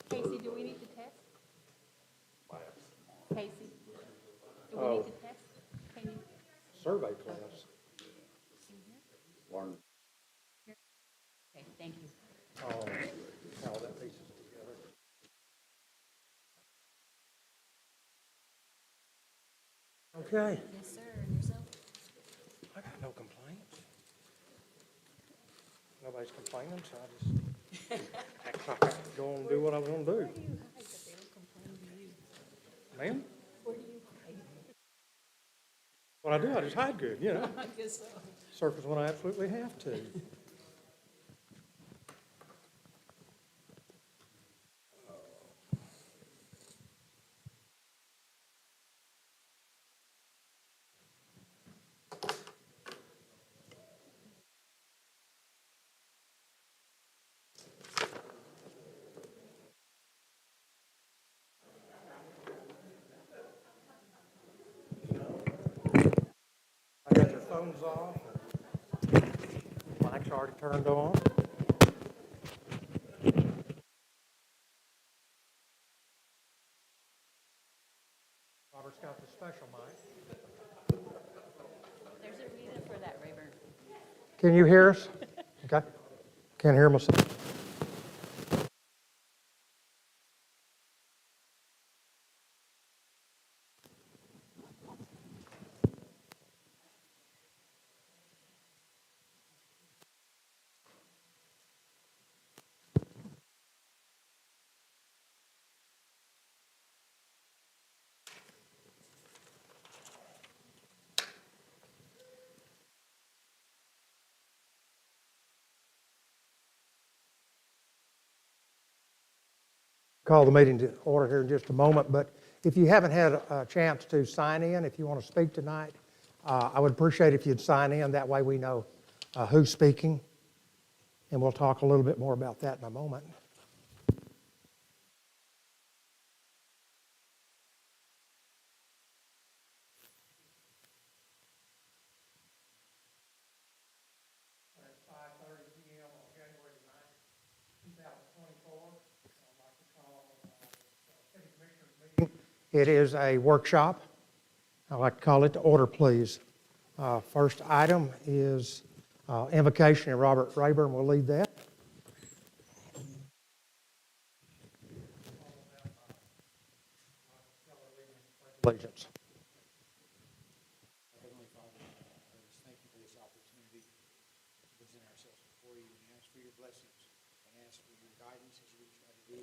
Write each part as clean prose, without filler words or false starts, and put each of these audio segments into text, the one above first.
Casey, do we need to test? Casey, do we need to test? Can you? Survey class. Learn. Okay, thank you. How that pieces together. Okay. Yes, sir, and yourself? I got no complaints. Nobody's complaining, so I just act like I could go on and do what I was gonna do. Where do you hide that they don't complain to you? Ma'am, Where do you hide? what I do, I just hide good, you know. I guess so. Surface when I absolutely have to. I got your phones off. Mic's already turned on. Robert's got the special mic. There's a reason for that, Rayburn. Can you hear us? Okay. Can't hear myself. Call the meeting to order here in just a moment, but if you haven't had a chance to sign in, if you want to speak tonight, I would appreciate if you'd sign in. That way we know who's speaking, and we'll talk a little bit more about that in a moment. It's 5:30 p.m. on January 9th, 2024. I'd like to call City Commissioners meeting. It is a workshop. I'd like to call it to order, please. First item is invocation, and Robert Rayburn will lead that. Allegiance. Heavenly Father, I just thank you for this opportunity to present ourselves before you and ask for your blessings and ask for your guidance as we try to do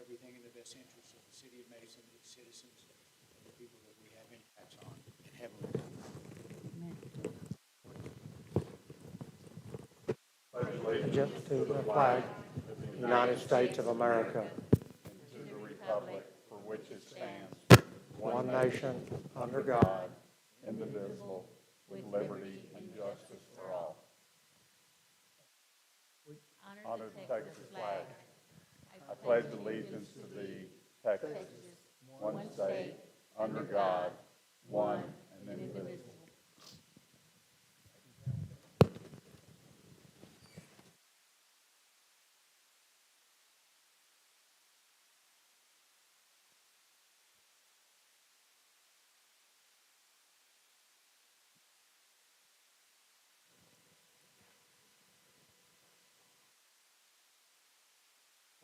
everything in the best interest of the city of Mason, its citizens, and the people that we have impacts on. In Heavenly Father. Allegiance to the flag of the United States of America, And to the republic for which it stands, one nation, under God, indivisible, with liberty and justice for all. Honor the Texas flag. I pledge allegiance to thee, Texas, one state, under God, one and indivisible.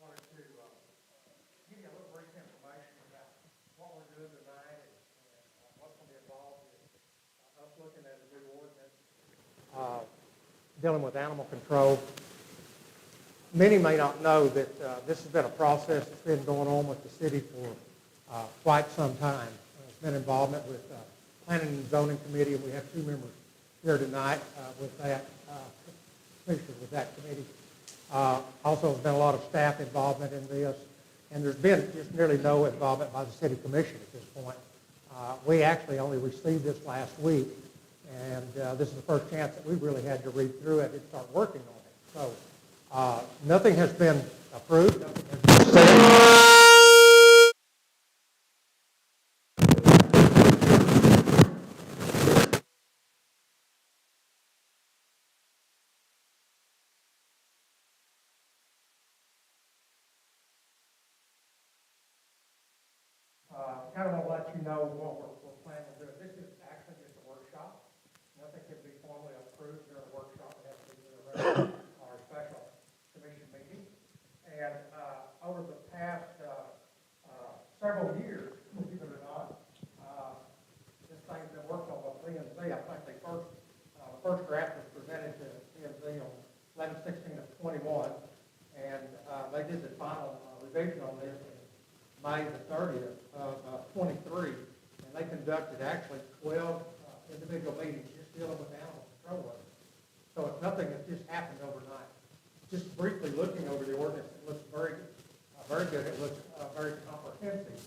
I wanted to give you a little brief information about what we're doing tonight and what's going to be involved in us looking at a new ordinance dealing with animal control. Many may not know that this has been a process that's been going on with the city for quite some time. There's been involvement with Planning and Zoning Committee, and we have two members here tonight with that, commissioners with that committee. Also, there's been a lot of staff involvement in this, and there's been just nearly no involvement by the city commission at this point. We actually only received this last week, and this is the first chance that we really had to read through it and start working on it. So nothing has been approved, nothing has been said. let you know what we're planning to do. This is actually just a workshop. Nothing can be formally approved during a workshop. It has to be during a regular or a special commission meeting. And over the past several years, believe it or not, this thing's been worked on by P and Z. I think the first draft was presented to P and Z on 11/16 of 21, and they did the final revision on this in May the 30th of 23, and they conducted actually 12 individual meetings just dealing with animal control work. So it's nothing that just happened overnight. Just briefly looking over the ordinance, it looks very good. It looks very comprehensive,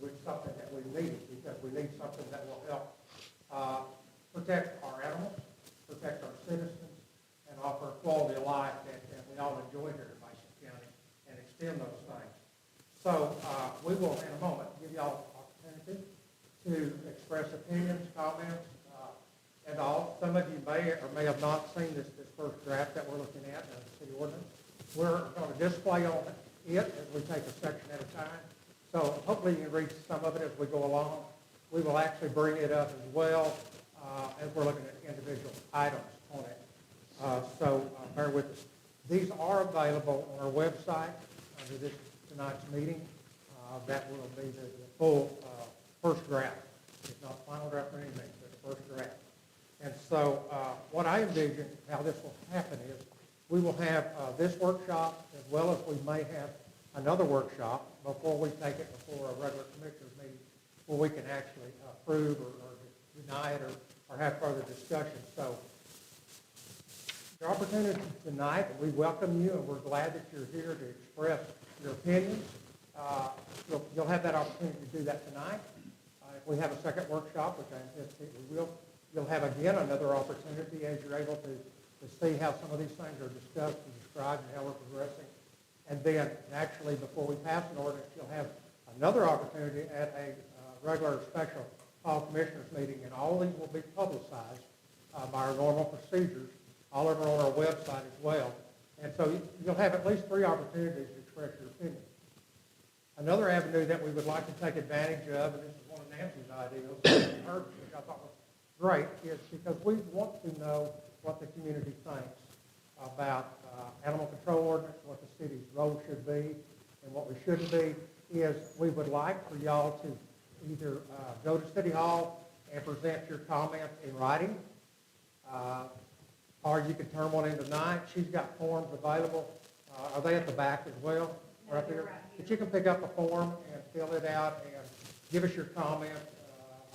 which is something that we need, because we need something that will help protect our animals, protect our citizens, and offer quality of life that we all enjoy here in Mason County, and extend those things. So we will, in a moment, give y'all an opportunity to express opinions, comments, and all. Some of you may or may have not seen this first draft that we're looking at in the city ordinance. We're going to display on it as we take a section at a time. So hopefully you can read some of it as we go along. We will actually bring it up as well as we're looking at individual items on it. So bear with us. These are available on our website under this tonight's meeting. That will be the full first draft. It's not the final draft or anything, but the first draft. And so what I envision how this will happen is we will have this workshop, as well as we may have another workshop before we take it before a regular commissioners meeting, where we can actually approve or deny it or have further discussion. So your opportunity tonight, we welcome you, and we're glad that you're here to express your opinions. You'll have that opportunity to do that tonight. If we have a second workshop, which I anticipate we will, you'll have again another opportunity as you're able to see how some of these things are discussed and described and how we're progressing. And then, actually, before we pass an ordinance, you'll have another opportunity at a regular special fall commissioners meeting, and all these will be publicized by our normal procedures all over on our website as well. And so you'll have at least 3 opportunities to express your opinion. Another avenue that we would like to take advantage of, and this is one of Nancy's ideas, which I thought was great, is because we want to know what the community thinks about animal control ordinance, what the city's role should be, and what we shouldn't be, is we would like for y'all to either go to City Hall and present your comments in writing, or you can turn one in tonight. She's got forms available. Are they at the back as well? No, Right they're there? right here. But you can pick up a form and fill it out and give us your comment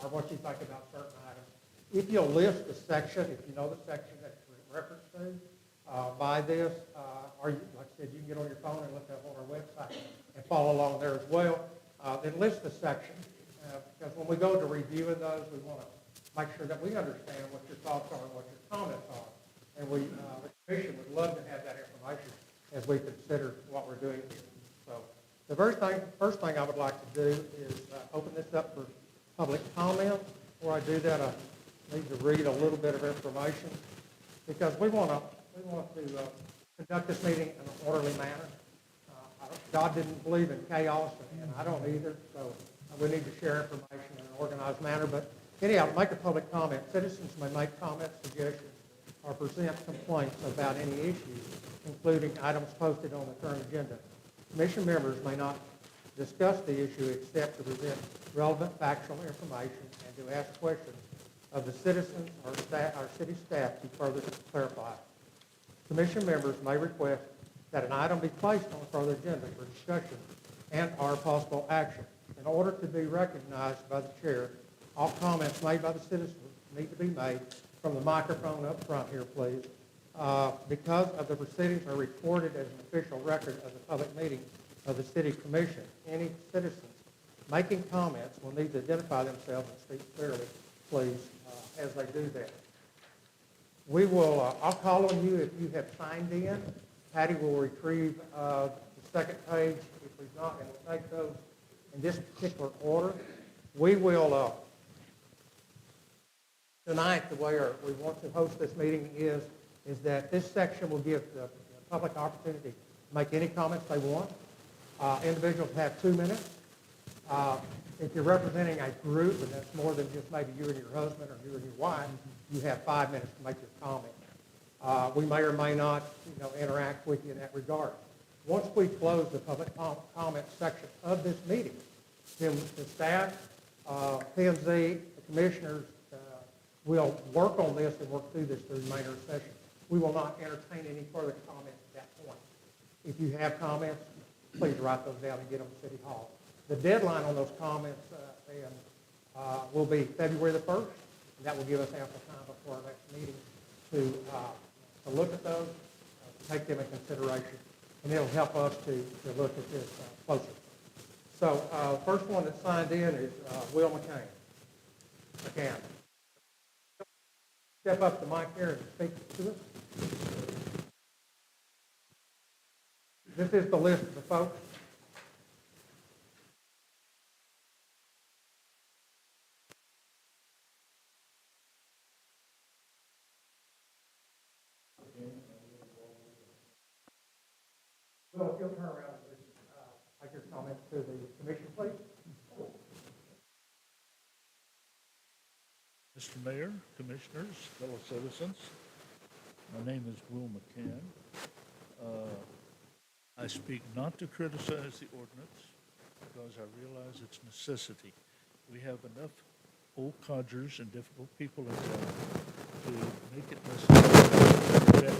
or what you think about certain items. If you'll list the section, if you know the section that's referenced to by this, or like I said, you can get on your phone and look up on our website and follow along there as well. Then list the section, because when we go to reviewing those, we want to make sure that we understand what your thoughts are and what your comments are. And the commission would love to have that information as we consider what we're doing here. So the first thing I would like to do is open this up for public comment. Before I do that, I need to read a little bit of information, because we want to conduct this meeting in an orderly manner. God didn't believe in chaos, and I don't either, so we need to share information in an organized manner. But anyhow, to make a public comment, citizens may make comments, suggestions, or present complaints about any issues, including items posted on the current agenda. Commission members may not discuss the issue except to present relevant factual information and to ask questions of the citizens or our city staff to further clarify. Commission members may request that an item be placed on a further agenda for discussion and or possible action. In order to be recognized by the chair, all comments made by the citizens need to be made from the microphone up front here, please. Because of the proceedings are recorded as an official record of the public meeting of the city commission, any citizens making comments will need to identify themselves and speak clearly, please, as they do that. We will, I'll call on you if you have signed in. Patty will retrieve the second page if we've not, and we'll take those in this particular order. We will, tonight, the way we want to host this meeting is that this section will give the public opportunity to make any comments they want. Individuals have 2 minutes. If you're representing a group, and that's more than just maybe you and your husband or you and your wife, you have 5 minutes to make your comment. We may or may not, interact with you in that regard. Once we close the public comment section of this meeting, then the staff, P&Z, the commissioners, will work on this and work through this through the remainder of the session. We will not entertain any further comments at that point. If you have comments, please write those down and get them to City Hall. The deadline on those comments will be February the 1st, and that will give us ample time before our next meeting to look at those, take them in consideration, and it'll help us to look at this closer. So first one that signed in is Will McCann. Step up to the mic here and speak to us. This is the list of the folks. Well, if you'll turn around and make your comments to the commission, please. Mr. Mayor, Commissioners, fellow citizens, my name is Will McCann. I speak not to criticize the ordinance because I realize its necessity. We have enough old codgers and difficult people in town to make it necessary to protect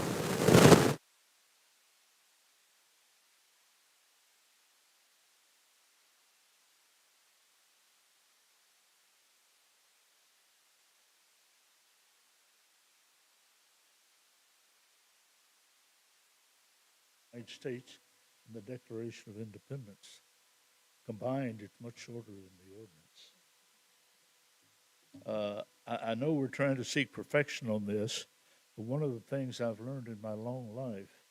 the United States and the Declaration of Independence. Combined, it's much shorter than the ordinance. I know we're trying to seek perfection on this, but one of the things I've learned in my long life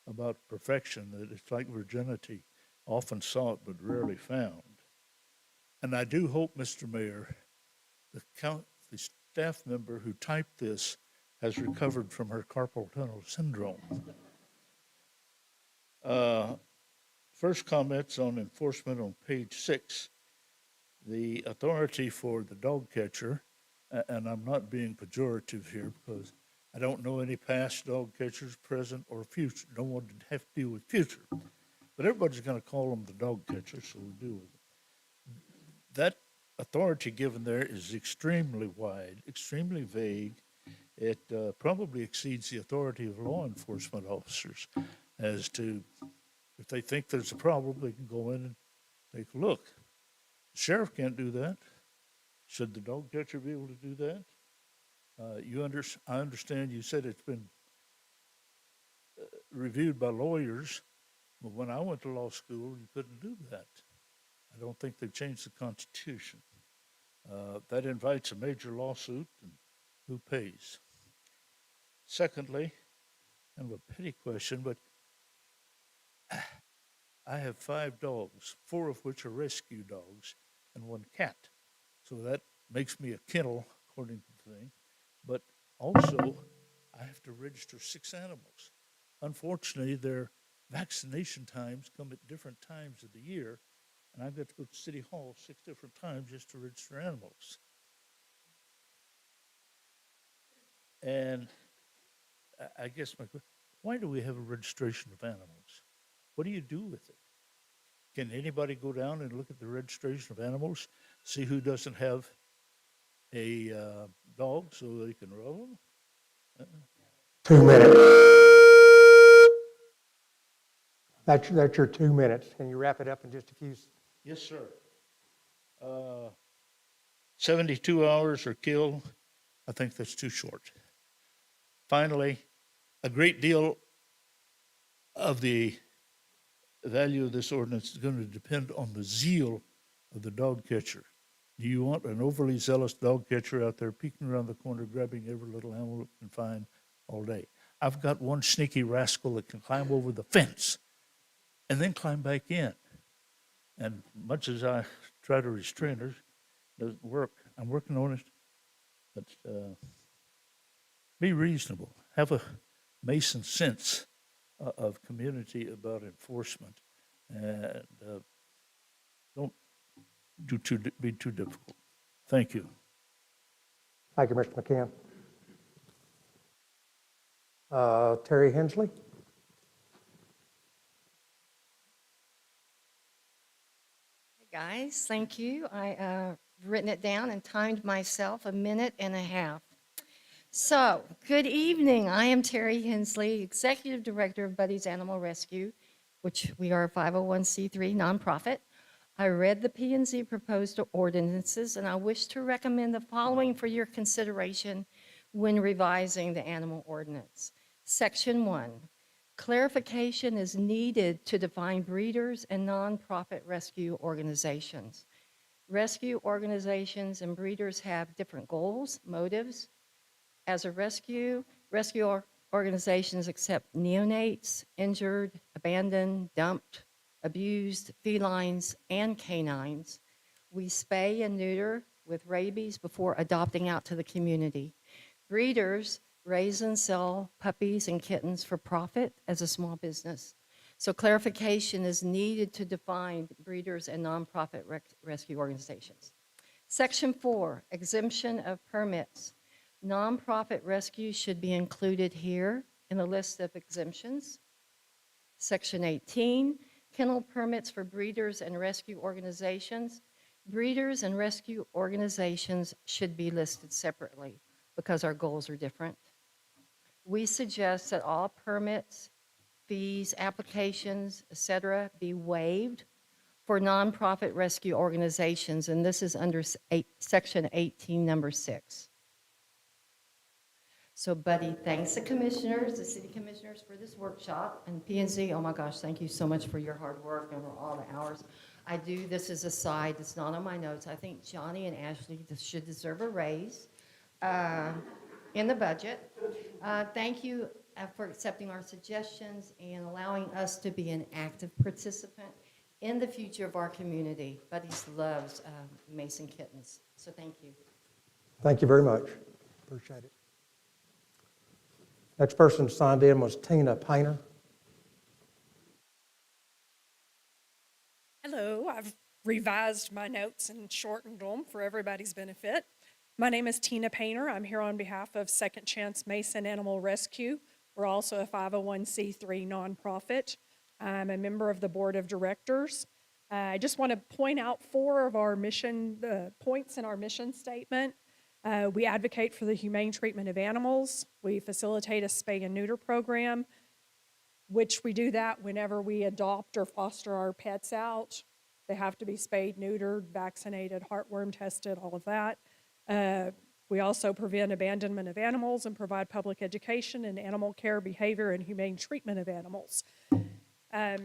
about perfection, that it's like virginity, often sought but rarely found. And I do hope, Mr. Mayor, the staff member who typed this has recovered from her carpal tunnel syndrome. First comments on enforcement on page 6. The authority for the dog catcher, and I'm not being pejorative here because I don't know any past dog catchers, present or future. No one would have to deal with future. But everybody's going to call them the dog catcher, so we'll deal with it. That authority given there is extremely wide, extremely vague. It probably exceeds the authority of law enforcement officers as to, if they think there's a problem, they can go in and take a look. The sheriff can't do that. Should the dog catcher be able to do that? I understand you said it's been reviewed by lawyers, but when I went to law school, you couldn't do that. I don't think they've changed the Constitution. That invites a major lawsuit, and who pays? Secondly, kind of a petty question, but I have 5 dogs, 4 of which are rescue dogs, and 1 cat. So that makes me a kennel, according to the thing. But also, I have to register 6 animals. Unfortunately, their vaccination times come at different times of the year, and I've got to go to City Hall 6 different times just to register animals. And I guess my question, why do we have a registration of animals? What do you do with it? Can anybody go down and look at the registration of animals, see who doesn't have a dog so they can rub them? 2 minutes. That's your 2 minutes. Can you wrap it up in just a few? Yes, sir. 72 hours or kill, I think that's too short. Finally, a great deal of the value of this ordinance is going to depend on the zeal of the dog catcher. Do you want an overly zealous dog catcher out there peeking around the corner, grabbing every little animal it can find all day? I've got one sneaky rascal that can climb over the fence and then climb back in. And much as I try to restrain her, it doesn't work. I'm working on it. But be reasonable. Have a Mason sense of community about enforcement, and don't be too difficult. Thank you. Thank you, Mr. McKim. Terry Hensley? Hey guys, thank you. I written it down and timed myself 1.5 minutes. So, good evening. I am Terry Hensley, Executive Director of Buddy's Animal Rescue, which we are a 501c3 nonprofit. I read the P&Z proposed ordinances, and I wish to recommend the following for your consideration when revising the animal ordinance. Section 1, clarification is needed to define breeders and nonprofit rescue organizations. Rescue organizations and breeders have different goals, motives. As a rescue organizations accept neonates, injured, abandoned, dumped, abused felines, and canines. We spay and neuter with rabies before adopting out to the community. Breeders raise and sell puppies and kittens for profit as a small business. So clarification is needed to define breeders and nonprofit rescue organizations. Section 4, exemption of permits. Nonprofit rescue should be included here in the list of exemptions. Section 18, kennel permits for breeders and rescue organizations. Breeders and rescue organizations should be listed separately because our goals are different. We suggest that all permits, fees, applications, etc., be waived for nonprofit rescue organizations, and this is under Section 18, number 6. So Buddy thanks the commissioners, the city commissioners for this workshop, and P&Z, oh my gosh, thank you so much for your hard work over all the hours. I do, this is a side, it's not on my notes. I think Johnny and Ashley should deserve a raise in the budget. Thank you for accepting our suggestions and allowing us to be an active participant in the future of our community. Buddy's loves Mason kittens, so thank you. Thank you very much. Appreciate it. Next person signed in was Tina Painter. Hello, I've revised my notes and shortened them for everybody's benefit. My name is Tina Painter. I'm here on behalf of Second Chance Mason Animal Rescue. We're also a 501c3 nonprofit. I'm a member of the board of directors. I just want to point out 4 of our points in our mission statement. We advocate for the humane treatment of animals. We facilitate a spay and neuter program, which we do that whenever we adopt or foster our pets out. They have to be spayed, neutered, vaccinated, heartworm tested, all of that. We also prevent abandonment of animals and provide public education in animal care, behavior, and humane treatment of animals. A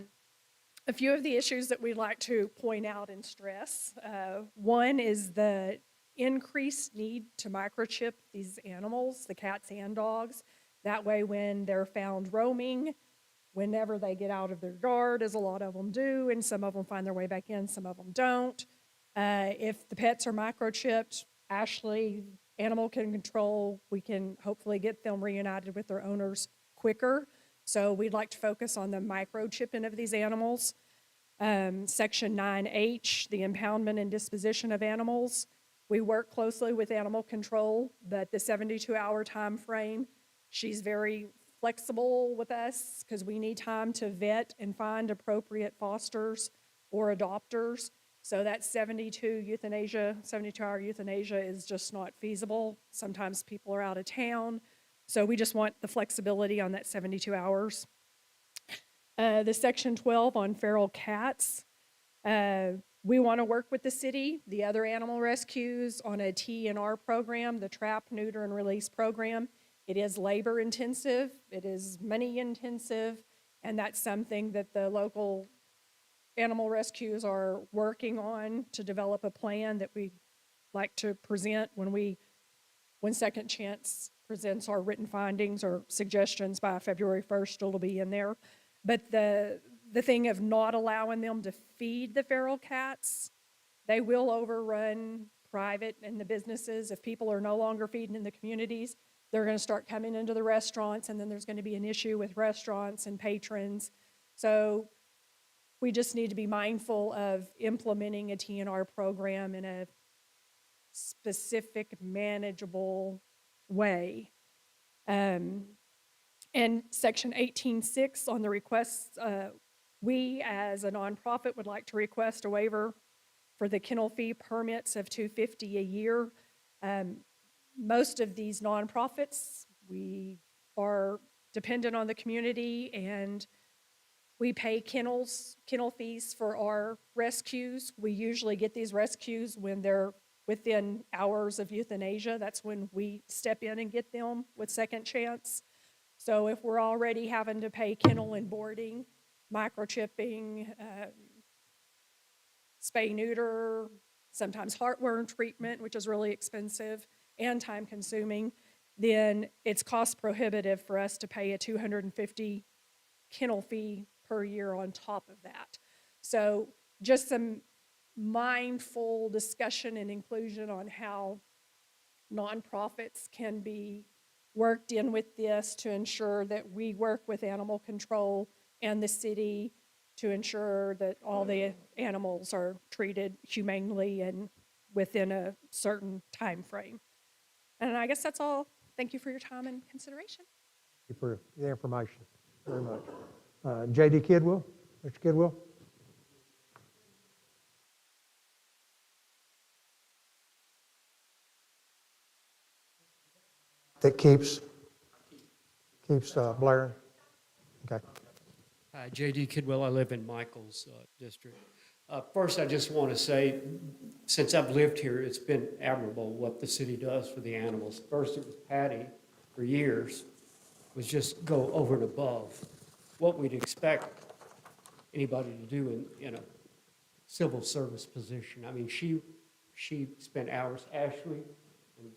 few of the issues that we'd like to point out and stress. One is the increased need to microchip these animals, the cats and dogs. That way when they're found roaming, whenever they get out of their yard, as a lot of them do, and some of them find their way back in, some of them don't. If the pets are microchipped, Ashley, Animal Control, we can hopefully get them reunited with their owners quicker. So we'd like to focus on the microchipping of these animals. Section 9H, the impoundment and disposition of animals. We work closely with Animal Control, but the 72-hour time frame, she's very flexible with us because we need time to vet and find appropriate fosters or adopters. So that 72-hour euthanasia is just not feasible. Sometimes people are out of town. So we just want the flexibility on that 72 hours. The Section 12 on feral cats. We want to work with the city, the other animal rescues on a TNR program, the Trap, Neuter, and Release program. It is labor intensive, it is money intensive, and that's something that the local animal rescues are working on to develop a plan that we like to present when Second Chance presents our written findings or suggestions by February 1st, it'll be in there. But the thing of not allowing them to feed the feral cats, they will overrun private and the businesses. If people are no longer feeding in the communities, they're going to start coming into the restaurants, and then there's going to be an issue with restaurants and patrons. So We just need to be mindful of implementing a TNR program in a specific, manageable way. And Section 18.6 on the requests, we as a nonprofit would like to request a waiver for the kennel fee permits of $250 a year. Most of these nonprofits, we are dependent on the community, and we pay kennel fees for our rescues. We usually get these rescues when they're within hours of euthanasia. That's when we step in and get them with second chance. So if we're already having to pay kennel and boarding, microchipping, spay neuter, sometimes heartworm treatment, which is really expensive and time consuming, then it's cost prohibitive for us to pay a $250 kennel fee per year on top of that. So just some mindful discussion and inclusion on how nonprofits can be worked in with this to ensure that we work with animal control and the city to ensure that all the animals are treated humanely and within a certain time frame. And I guess that's all. Thank you for your time and consideration. Thank you for the information very much. J.D. Kidwell, Mr. Kidwell. That keeps blaring. Okay. Hi, J.D. Kidwell. I live in Michael's district. First, I just want to say, since I've lived here, it's been admirable what the city does for the animals. First, it was Patty for years, was just go over and above what we'd expect anybody to do in a civil service position. I mean, she spent hours. Ashley and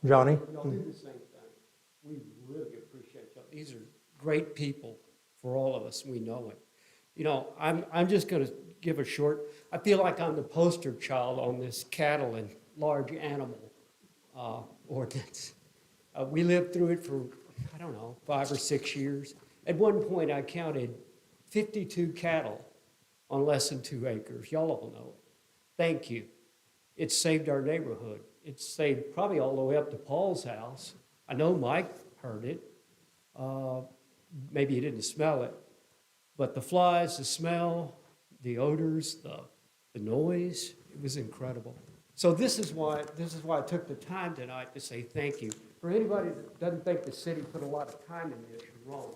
Johnny. y'all do the same thing. We really appreciate y'all. These are great people for all of us, and we know it. You know, I'm just going to give a short, I feel like I'm the poster child on this cattle and large animal ordinance. We lived through it for, I don't know, 5 or 6 years. At one point, I counted 52 cattle on less than 2 acres. Y'all all know it. Thank you. It saved our neighborhood. It saved probably all the way up to Paul's house. I know Mike heard it. Maybe he didn't smell it. But the flies, the smell, the odors, the noise, it was incredible. So this is why I took the time tonight to say thank you. For anybody that doesn't think the city put a lot of time in this, you're wrong.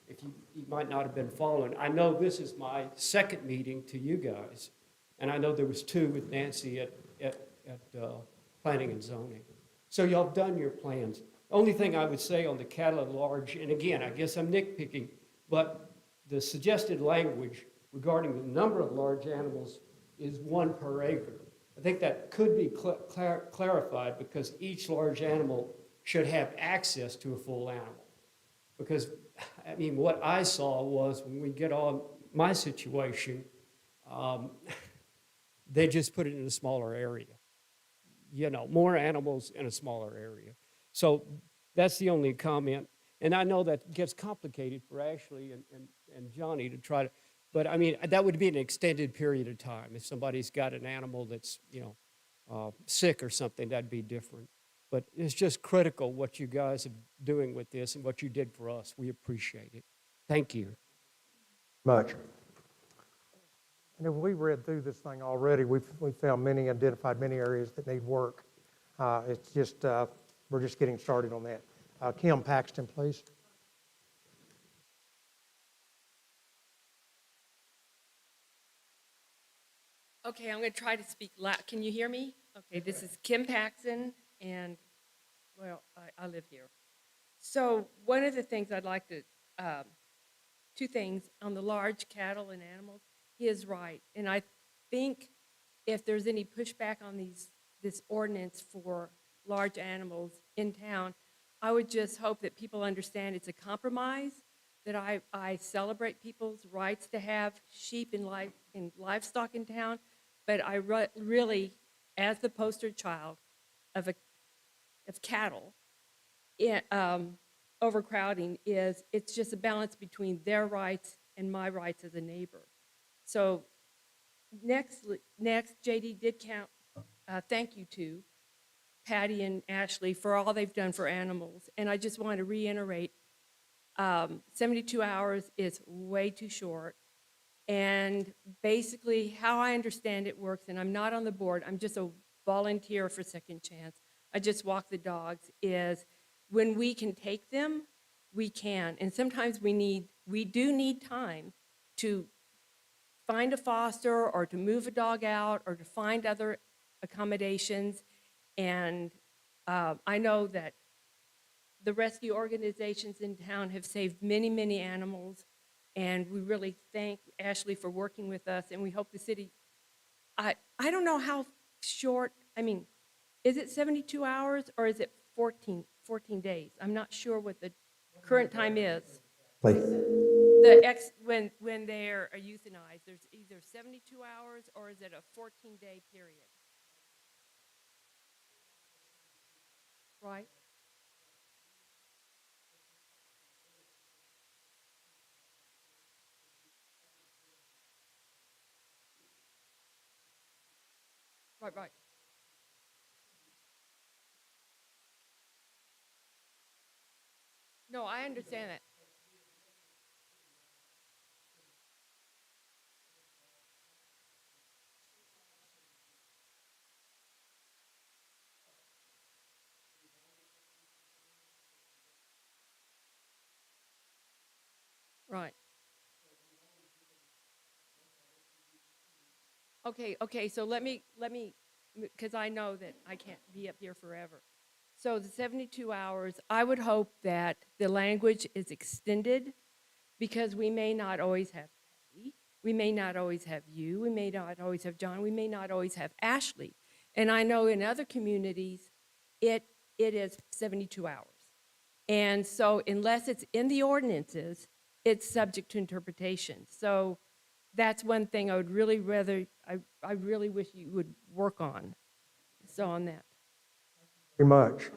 If you might not have been following. I know this is my second meeting to you guys, and I know there was 2 with Nancy at Planning and Zoning. So y'all have done your plans. Only thing I would say on the cattle at large, and again, I guess I'm nitpicking, but the suggested language regarding the number of large animals is 1 per acre. I think that could be clarified because each large animal should have access to a full animal. Because, I mean, what I saw was when we get on my situation, they just put it in a smaller area. You know, more animals in a smaller area. So that's the only comment. And I know that gets complicated for Ashley and Johnny to try to, but I mean, that would be an extended period of time. If somebody's got an animal that's, you know, sick or something, that'd be different. But it's just critical what you guys are doing with this and what you did for us. We appreciate it. Thank you. Much. And if we read through this thing already, we've identified many areas that need work. It's just, we're just getting started on that. Kim Paxton, please. Okay, I'm going to try to speak loud. Can you hear me? Okay, this is Kim Paxton, and, well, I live here. So one of the things I'd like to, 2 things on the large cattle and animals, he is right. And I think if there's any pushback on this ordinance for large animals in town, I would just hope that people understand it's a compromise, that I celebrate people's rights to have sheep and livestock in town, but I really, as the poster child of cattle, overcrowding it's just a balance between their rights and my rights as a neighbor. So next, JD did count, thank you to Patty and Ashley for all they've done for animals. And I just want to reiterate, 72 hours is way too short. And basically, how I understand it works, and I'm not on the board, I'm just a volunteer for Second Chance. I just walk the dogs, is when we can take them, we can. And sometimes we do need time to find a foster or to move a dog out or to find other accommodations. And I know that the rescue organizations in town have saved many, many animals. And we really thank Ashley for working with us. And we hope the city, I don't know how short, I mean, is it 72 hours or is it 14 days? I'm not sure what the current time is. When they're euthanized, there's either 72 hours or is it a 14-day period? Right? Right. No, I understand that. Right. Okay, so let me, because I know that I can't be up here forever. So the 72 hours, I would hope that the language is extended because we may not always have Patty, we may not always have you, we may not always have John, we may not always have Ashley. And I know in other communities, it is 72 hours. And so unless it's in the ordinances, it's subject to interpretation. So that's one thing I would really I really wish you would work on. So on that. Very much.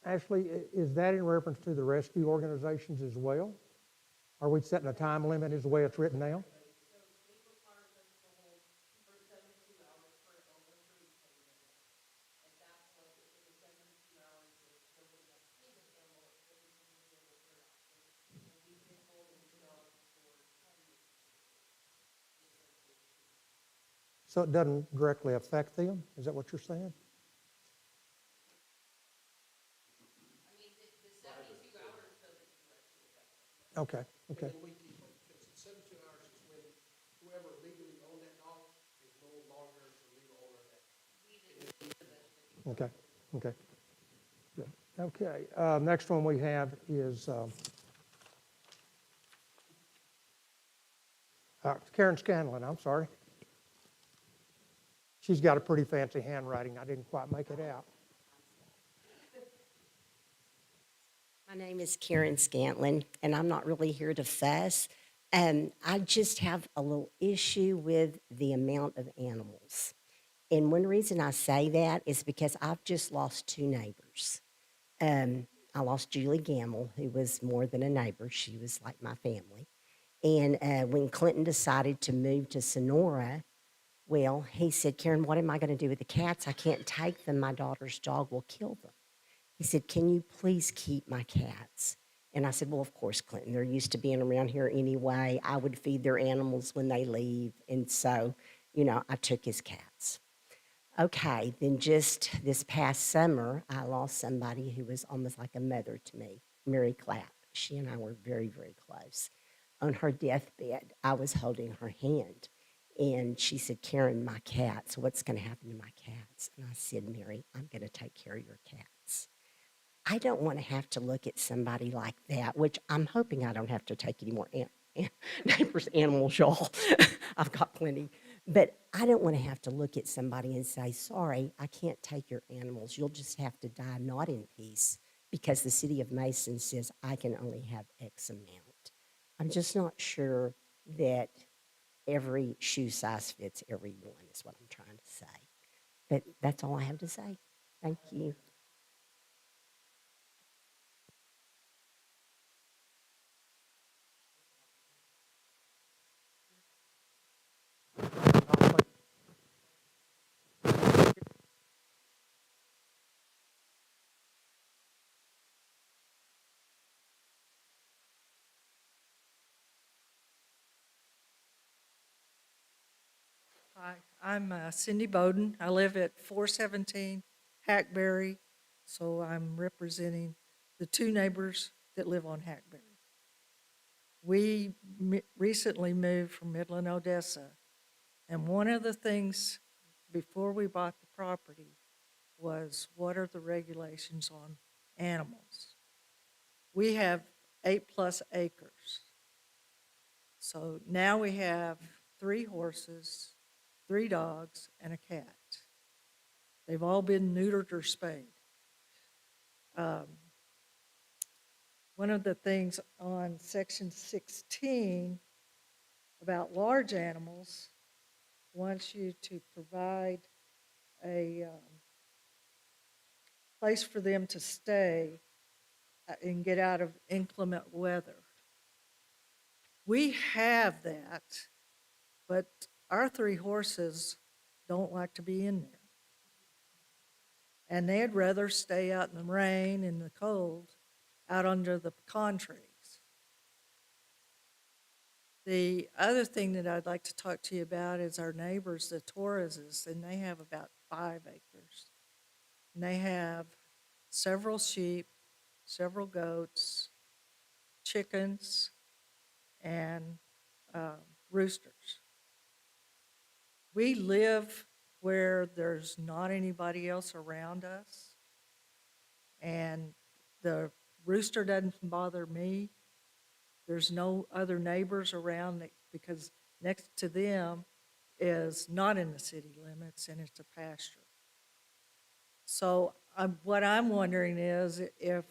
Ashley, is that in reference to the rescue organizations as well? Are we setting a time limit as the way it's written now? So it doesn't directly affect them? Is that what you're saying? Okay. And we keep them, because 72 hours is when whoever legally owned that dog is no longer the legal owner of that. Okay. Good. Okay. Next one we have is Karen Scanlon. I'm sorry. She's got a pretty fancy handwriting. I didn't quite make it out. My name is Karen Scantlin, and I'm not really here to fuss. I just have a little issue with the amount of animals. And one reason I say that is because I've just lost two neighbors. I lost Julie Gamble, who was more than a neighbor. She was like my family. And when Clinton decided to move to Sonora, well, he said, Karen, what am I going to do with the cats? I can't take them. My daughter's dog will kill them. He said, can you please keep my cats? And I said, well, of course, Clinton. They're used to being around here anyway. I would feed their animals when they leave. And so, I took his cats. Okay, then just this past summer, I lost somebody who was almost like a mother to me, Mary Clapp. She and I were very, very close. On her deathbed, I was holding her hand. And she said, Karen, my cats, what's going to happen to my cats? And I said, Mary, I'm going to take care of your cats. I don't want to have to look at somebody like that, which I'm hoping I don't have to take any more neighbors' animals, y'all. I've got plenty. But I don't want to have to look at somebody and say, sorry, I can't take your animals. You'll just have to die not in peace because the city of Mason says I can only have X amount. I'm just not sure that every shoe size fits everyone is what I'm trying to say. But that's all I have to say. Thank you. Hi, I'm Cindy Bowden. I live at 417 Hackberry, so I'm representing the two neighbors that live on Hackberry. We recently moved from Midland, Odessa, and one of the things before we bought the property was what are the regulations on animals? We have 8+ acres. So now we have 3 horses, 3 dogs, and a cat. They've all been neutered or spayed. One of the things on section 16 about large animals wants you to provide a place for them to stay and get out of inclement weather. We have that, but our 3 horses don't like to be in there. And they'd rather stay out in the rain and the cold, out under the pecan trees. The other thing that I'd like to talk to you about is our neighbors, the Torreses, and they have about 5 acres. And they have several sheep, several goats, chickens, and roosters. We live where there's not anybody else around us, and the rooster doesn't bother me. There's no other neighbors around because next to them is not in the city limits, and it's a pasture. So what I'm wondering is if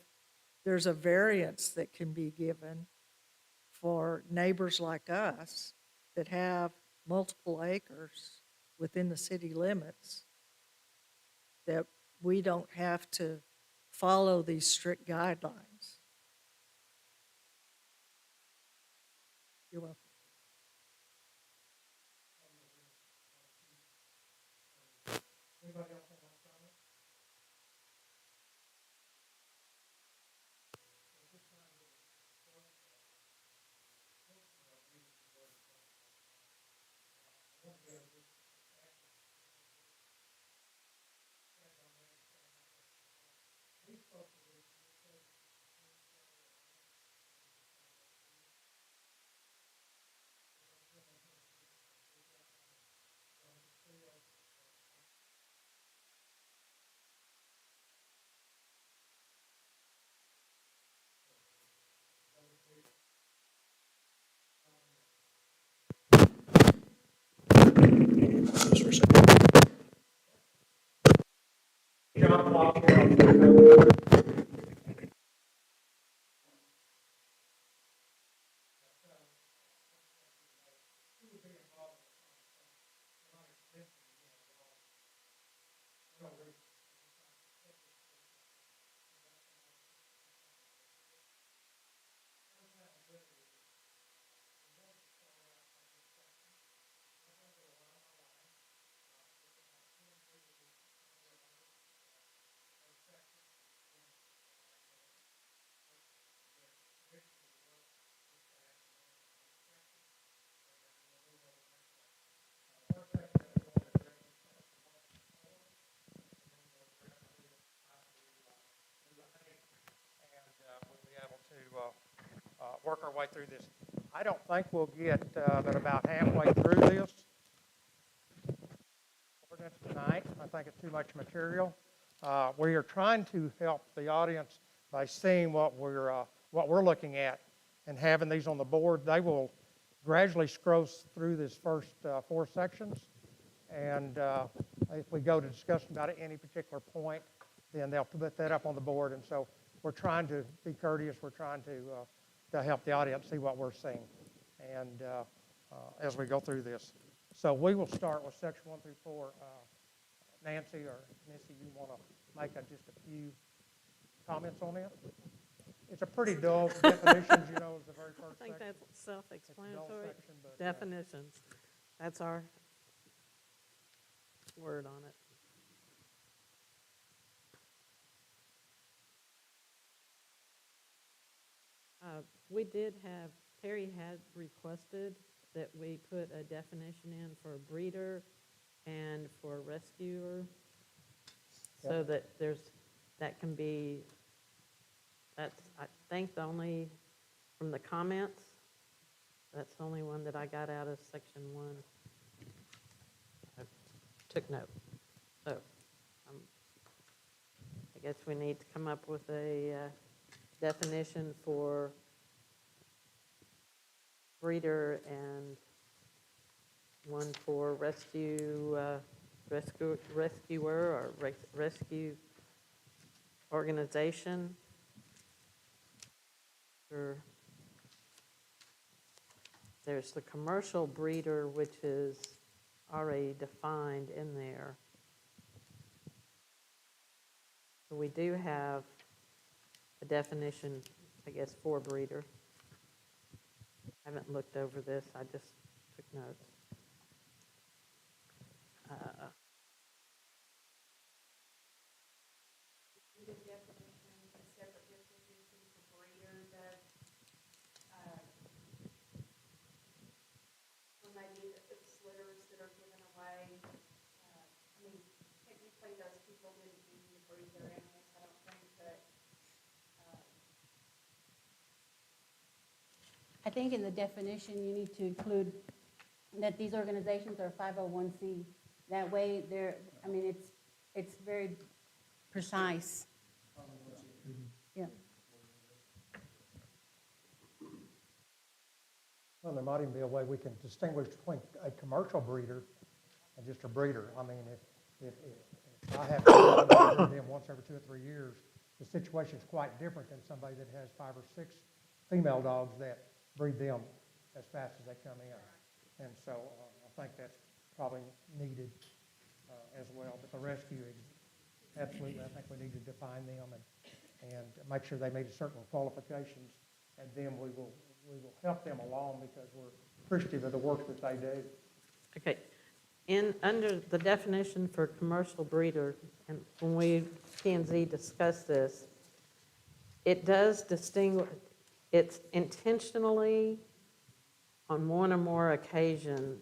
there's a variance that can be given for neighbors like us that have multiple acres within the city limits, that we don't have to follow these strict guidelines. You're welcome. Anybody else want to comment? We'll be able to work our way through this. I don't think we'll get but about halfway through this ordinance tonight. I think it's too much material. We are trying to help the audience by seeing what we're looking at and having these on the board. They will gradually scroll through this first 4 sections, and if we go to discuss about any particular point, then they'll put that up on the board. And so we're trying to be courteous. We're trying to help the audience see what we're seeing, and as we go through this. So we will start with section 1 through 4. Nancy or Missy, you want to make just a few comments on it? It's a pretty dull definitions, is the very first section. I think that's self-explanatory. Section, but, Definitions. That's our word on it. We did Terry had requested that we put a definition in for breeder and for a rescuer. So that that can be, that's, I think, the only, from the comments, that's the only one that I got out of section 1. I took note. So I guess we need to come up with a definition for breeder and one for rescuer or rescue organization. Or there's the commercial breeder, which is already defined in there. So we do have a definition, I guess, for breeder. I haven't looked over this, I just took notes. Maybe it's litters that are given away. I mean, technically those people didn't mean to breed their animals, I don't think, but. I think in the definition, you need to include that these organizations are 501c. That way, they're, I mean, it's very precise. Yeah. Well, there might even be a way we can distinguish between a commercial breeder and just a breeder. I mean, if I have to breed them once every 2 or 3 years, the situation is quite different than somebody that has 5 or 6 female dogs that breed them as fast as they come in. And so I think that's probably needed as well. But the rescue, absolutely, I think we need to define them and make sure they meet certain qualifications, and then we will help them along because we're appreciative of the work that they do. Okay, under the definition for commercial breeder, and when we, P&Z discussed this, it does distinguish, it's intentionally, on one or more occasion,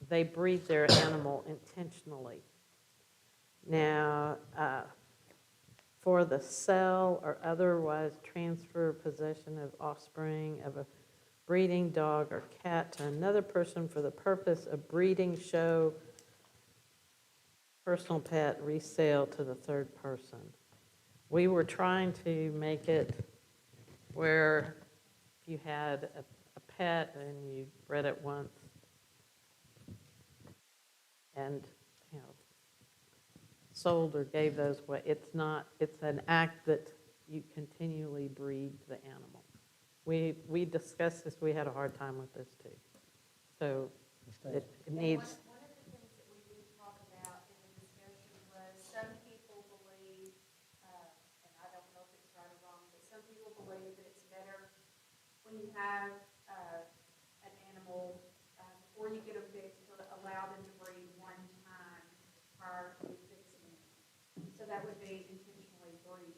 they breed their animal intentionally. Now, for the sale or otherwise transfer possession of offspring of a breeding dog or cat to another person for the purpose of breeding, show, personal pet, resale to the third person. We were trying to make it where if you had a pet and you bred it once and, you know, sold or gave those away, it's not, it's an act that you continually breed the animal. We discussed this, we had a hard time with this too. So it needs. One of the things that we did talk about in the discussion was some people believe, and I don't know if it's right or wrong, but some people believe that it's better when you have an animal, before you get them fixed, to allow them to breed one time prior to fixing them. So that would be intentionally breeding.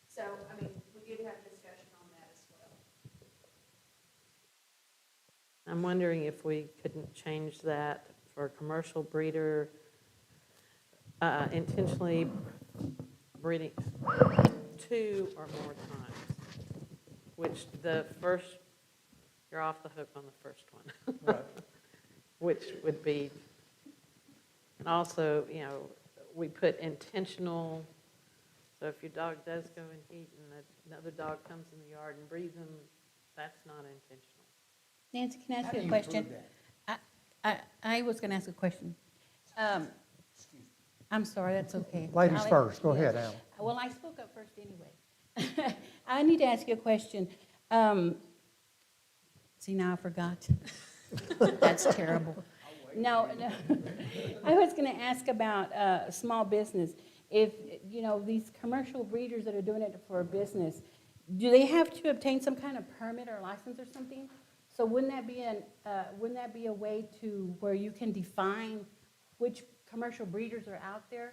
So, I mean, we did have discussion on that as well. I'm wondering if we couldn't change that for a commercial breeder, intentionally breeding 2 or more times, which the first, you're off the hook on the first one. Right. Which would be, and also, you know, we put intentional, so if your dog does go and eat and another dog comes in the yard and breeds them, that's not intentional. Nancy, can I ask How do you a you question? prove that? I was going to ask a question. I'm sorry, that's okay. Ladies I'll- first, go yes. ahead, Alan. Well, I spoke up first anyway. I need to ask you a question. See, now I forgot. That's terrible. No, I was going to ask about small business. If, you know, these commercial breeders that are doing it for a business, do they have to obtain some kind of permit or license or something? So wouldn't that be a way to where you can define which commercial breeders are out there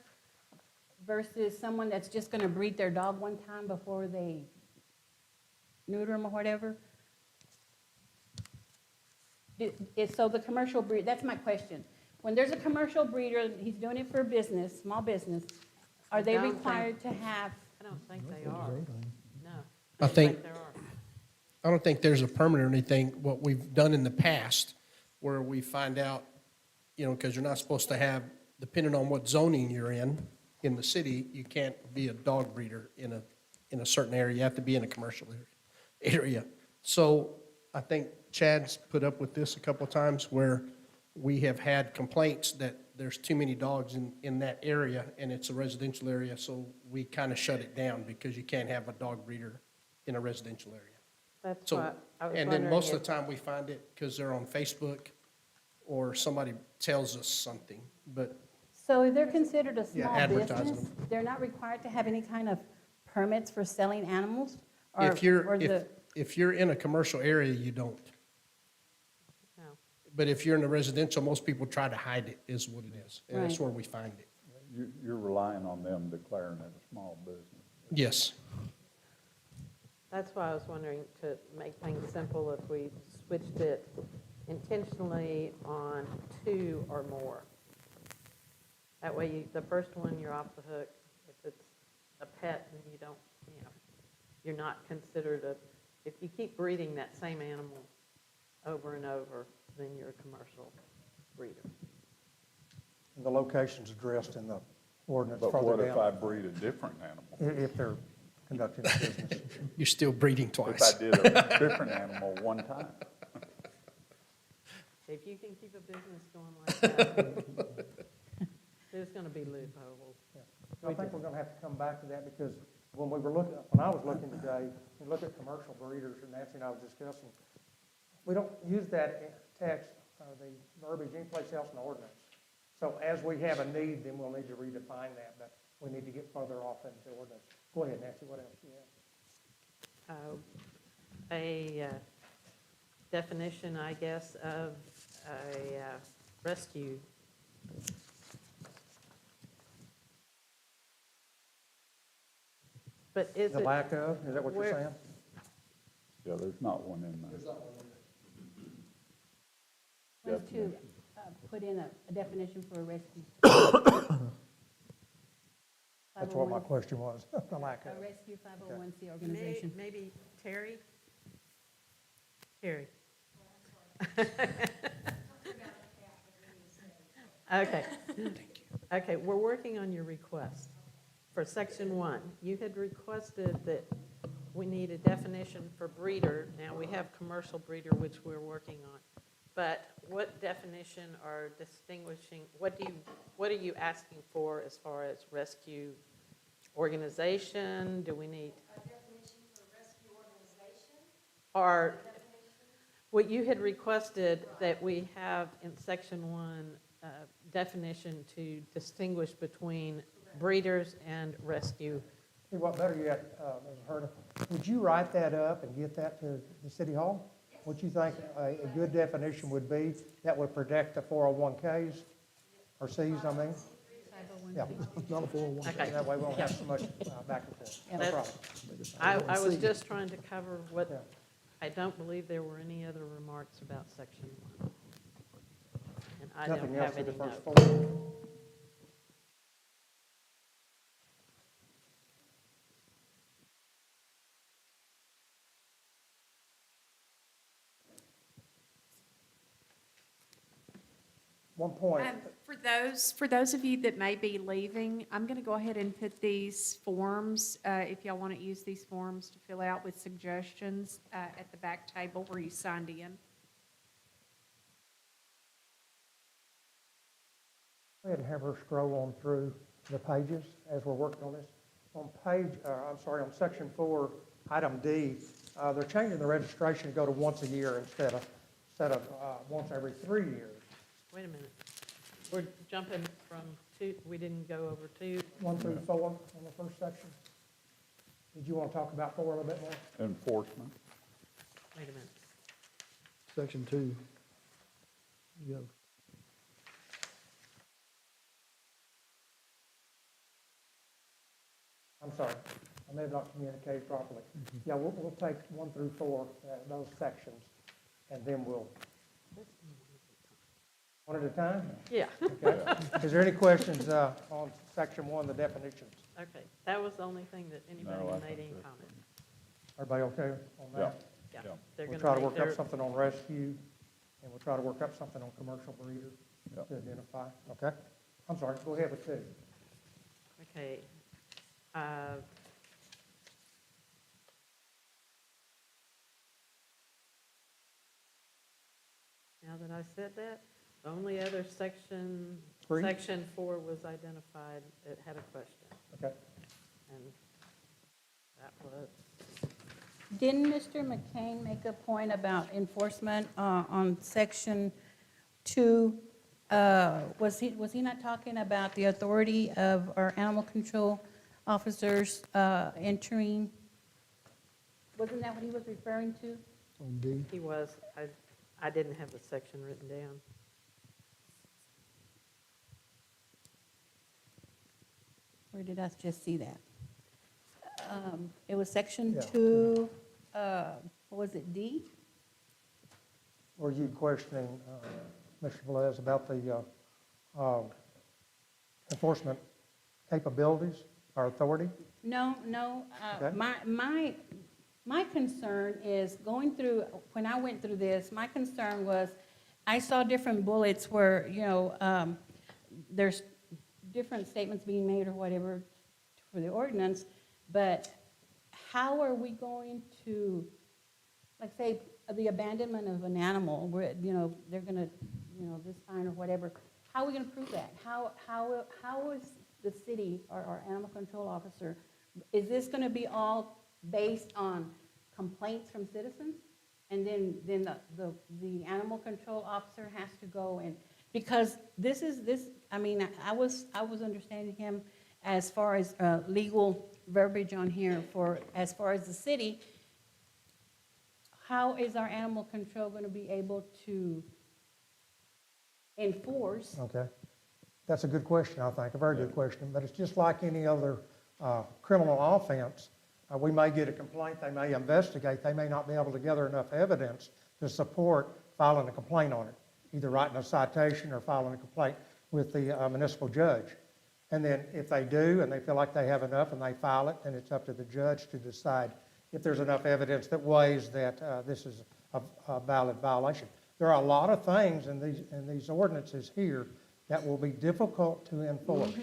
versus someone that's just going to breed their dog one time before they neuter them or whatever? So the commercial breed, that's my question. when there's a commercial breeder, he's doing it for business, small business, are they don't think- required to have? I don't think they are. No. I don't think- there are. I don't think there's a permit or anything, what we've done in the past, where we find out, because you're not supposed to have, depending on what zoning you're in the city, you can't be a dog breeder in a certain area. You have to be in a commercial area. So I think Chad's put up with this a couple of times where we have had complaints that there's too many dogs in that area, and it's a residential area, so we kind of shut it down because you can't have a dog breeder in a residential area. That's So, what I was and wondering. then most of if- the time, we find it because they're on Facebook or somebody tells us something, but So if they're considered a Yeah, small advertising business, them. they're not required to have any kind of permits for selling animals? Or- if you're, or the- if you're in a commercial area, you don't. No. But if you're in a residential, most people try to hide it, is what it is. And that's Right. where we find it. You're relying on them declaring it a small business. Yes. That's why I was wondering, to make things simple, if we switched it intentionally on 2 or more. That way, the first one, you're off the hook. If it's a pet, then you don't, you're not considered if you keep breeding that same animal over and over, then you're a commercial breeder. And the location's addressed in the ordinance But what further if I down, breed a different animal? if they're conducting a business. You're still breeding If twice. I did a different animal one time? If you can keep a business going like that, there's going to be loopholes. I think we're gonna have to come back to that, because when I was looking today, we looked at commercial breeders, and Nancy and I was discussing, we don't use that text, the verbiage anyplace else in the ordinance. So as we have a need, then we'll need to redefine that, but we need to get further off into the ordinance. Go ahead, Nancy, what else do you have? A definition, I guess, of a rescue. But is The it, lack of, is that what you're where- saying? Yeah, there's not one in there. Wants to put in a definition for a rescue. That's what my question was, the lack A of. rescue 501c organization. maybe Terry? Terry. Okay. Okay, we're working on your request for section 1. You had requested that we need a definition for breeder. Now, we have commercial breeder, which we're working on. But what definition or distinguishing, what are you asking for as far as rescue organization? Do we need? A definition for rescue organization? Or what you had requested that we have in section 1, definition to distinguish between breeders and rescue. See, what better yet, Ms. Herta, would you write that up and get that to the city hall? What you think a good definition would be that would protect the 401Ks or Cs, I mean? Yeah, not a 401K. Okay. That way we won't have so much back and forth. No That's- problem. I was just trying to cover what, Yeah. I don't believe there were any other remarks about section 1. And I don't Nothing else have to the any first notes. floor? One point, For those of you that may be leaving, I'm going to go ahead and put these forms, if y'all want to use these forms to fill out with suggestions, at the back table where you signed in. go ahead and have her scroll on through the pages as we're working on this. On on section 4, item D, they're changing the registration to go to once a year instead of once every 3 years. Wait a minute. We're jumping from 2, we didn't go over 2. 1 through 4 on the first section. Did you want to talk about 4 a little bit more? Enforcement. Wait a minute. Section 2. You go. I'm sorry, I may have not communicated properly. Yeah, we'll take 1 through 4, those sections, and then we'll One at a time? Yeah. Okay. Is there any questions on section 1, the definitions? Okay, that was the only thing that anybody No, I made think any so. comment. Everybody okay on Yeah. that? Yeah, Yeah. they're We'll gonna try to make work up their, something on rescue, and we'll try to work up something on commercial breeder Yep. to identify. Okay? I'm sorry, go ahead with 2. okay. Now that I said that, the only other section, 3? section 4 was identified, it had a question, Okay. and that was, Didn't Mr. McCain make a point about enforcement on section 2? Was he not talking about the authority of our animal control officers entering? Wasn't that what he was referring to? On D. he was, I didn't have the section written down. Where did I just see that? It was section Yeah. 2, what was it, D? Were you questioning, Mr. Velez, about the enforcement capabilities or authority? No, Okay. my concern is going through, when I went through this, my concern was, I saw different bullets where, there's different statements being made or whatever for the ordinance, but how are we going to, like, say, the abandonment of an animal, where, they're gonna, this fine or whatever, how are we gonna prove that? How is the city or our animal control officer, is this gonna be all based on complaints from citizens? And then the animal control officer has to go and, because I was understanding him as far as legal verbiage on here for, as far as the city, how is our animal control gonna be able to enforce? Okay. That's a good question, I think, a very good question. But it's just like any other criminal offense. We may get a complaint, they may investigate, they may not be able to gather enough evidence to support filing a complaint on it, either writing a citation or filing a complaint with the municipal judge. And then if they do and they feel like they have enough and they file it, then it's up to the judge to decide if there's enough evidence that weighs that this is a valid violation. There are a lot of things in these ordinances here that will be difficult to enforce.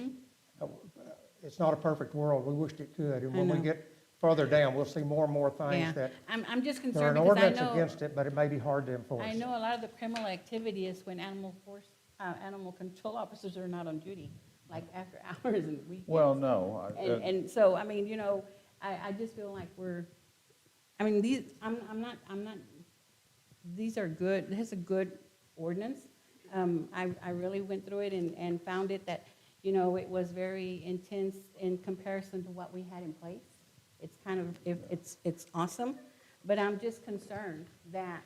It's not a perfect world. We wished it could. And when we know. get further down, we'll see more and more Yeah, things that I'm just there are concerned an because I ordinance know, against it, but it may be hard to enforce. I know a lot of the criminal activity is when animal control officers are not on duty, like after hours and weekends. Well, no. And so, I just feel like these are good, this is a good ordinance. I really went through it and found it that, it was very intense in comparison to what we had in place. It's kind of, it's awesome, but I'm just concerned that,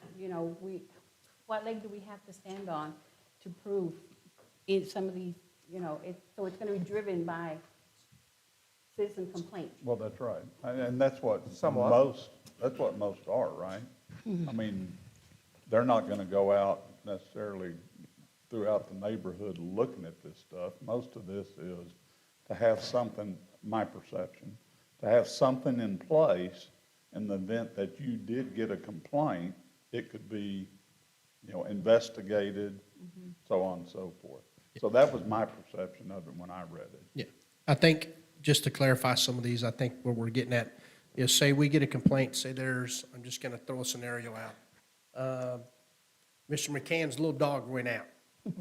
what leg do we have to stand on to prove in some of these, so it's gonna be driven by citizen complaints. Well, that's right. And that's what Somewhat. most are, right? I mean, they're not gonna go out necessarily throughout the neighborhood looking at this stuff. Most of this is to have something, my perception, to have something in place in the event that you did get a complaint, it could be, investigated, so on and so forth. So that was my perception of it when I read it. Yeah, I think, just to clarify some of these, I think where we're getting at is, say we get a complaint, say there's, I'm just gonna throw a scenario out. Mr. McCann's little dog went out,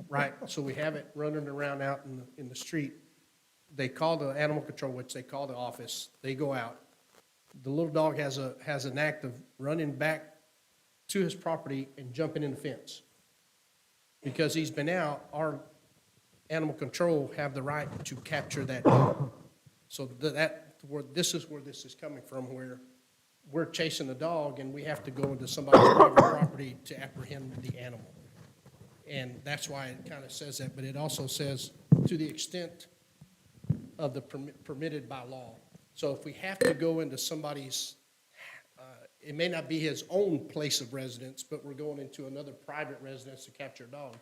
right? So we have it running around out in the street. They call the animal control, which they call the office, they go out. The little dog has an act of running back to his property and jumping in the fence. Because he's been out, our animal control have the right to capture that dog. So this is where this is coming from, where we're chasing the dog and we have to go into somebody's private property to apprehend the animal. And that's why it kind of says that, but it also says to the extent of the permitted by law. So if we have to go into somebody's, it may not be his own place of residence, but we're going into another private residence to capture a dog,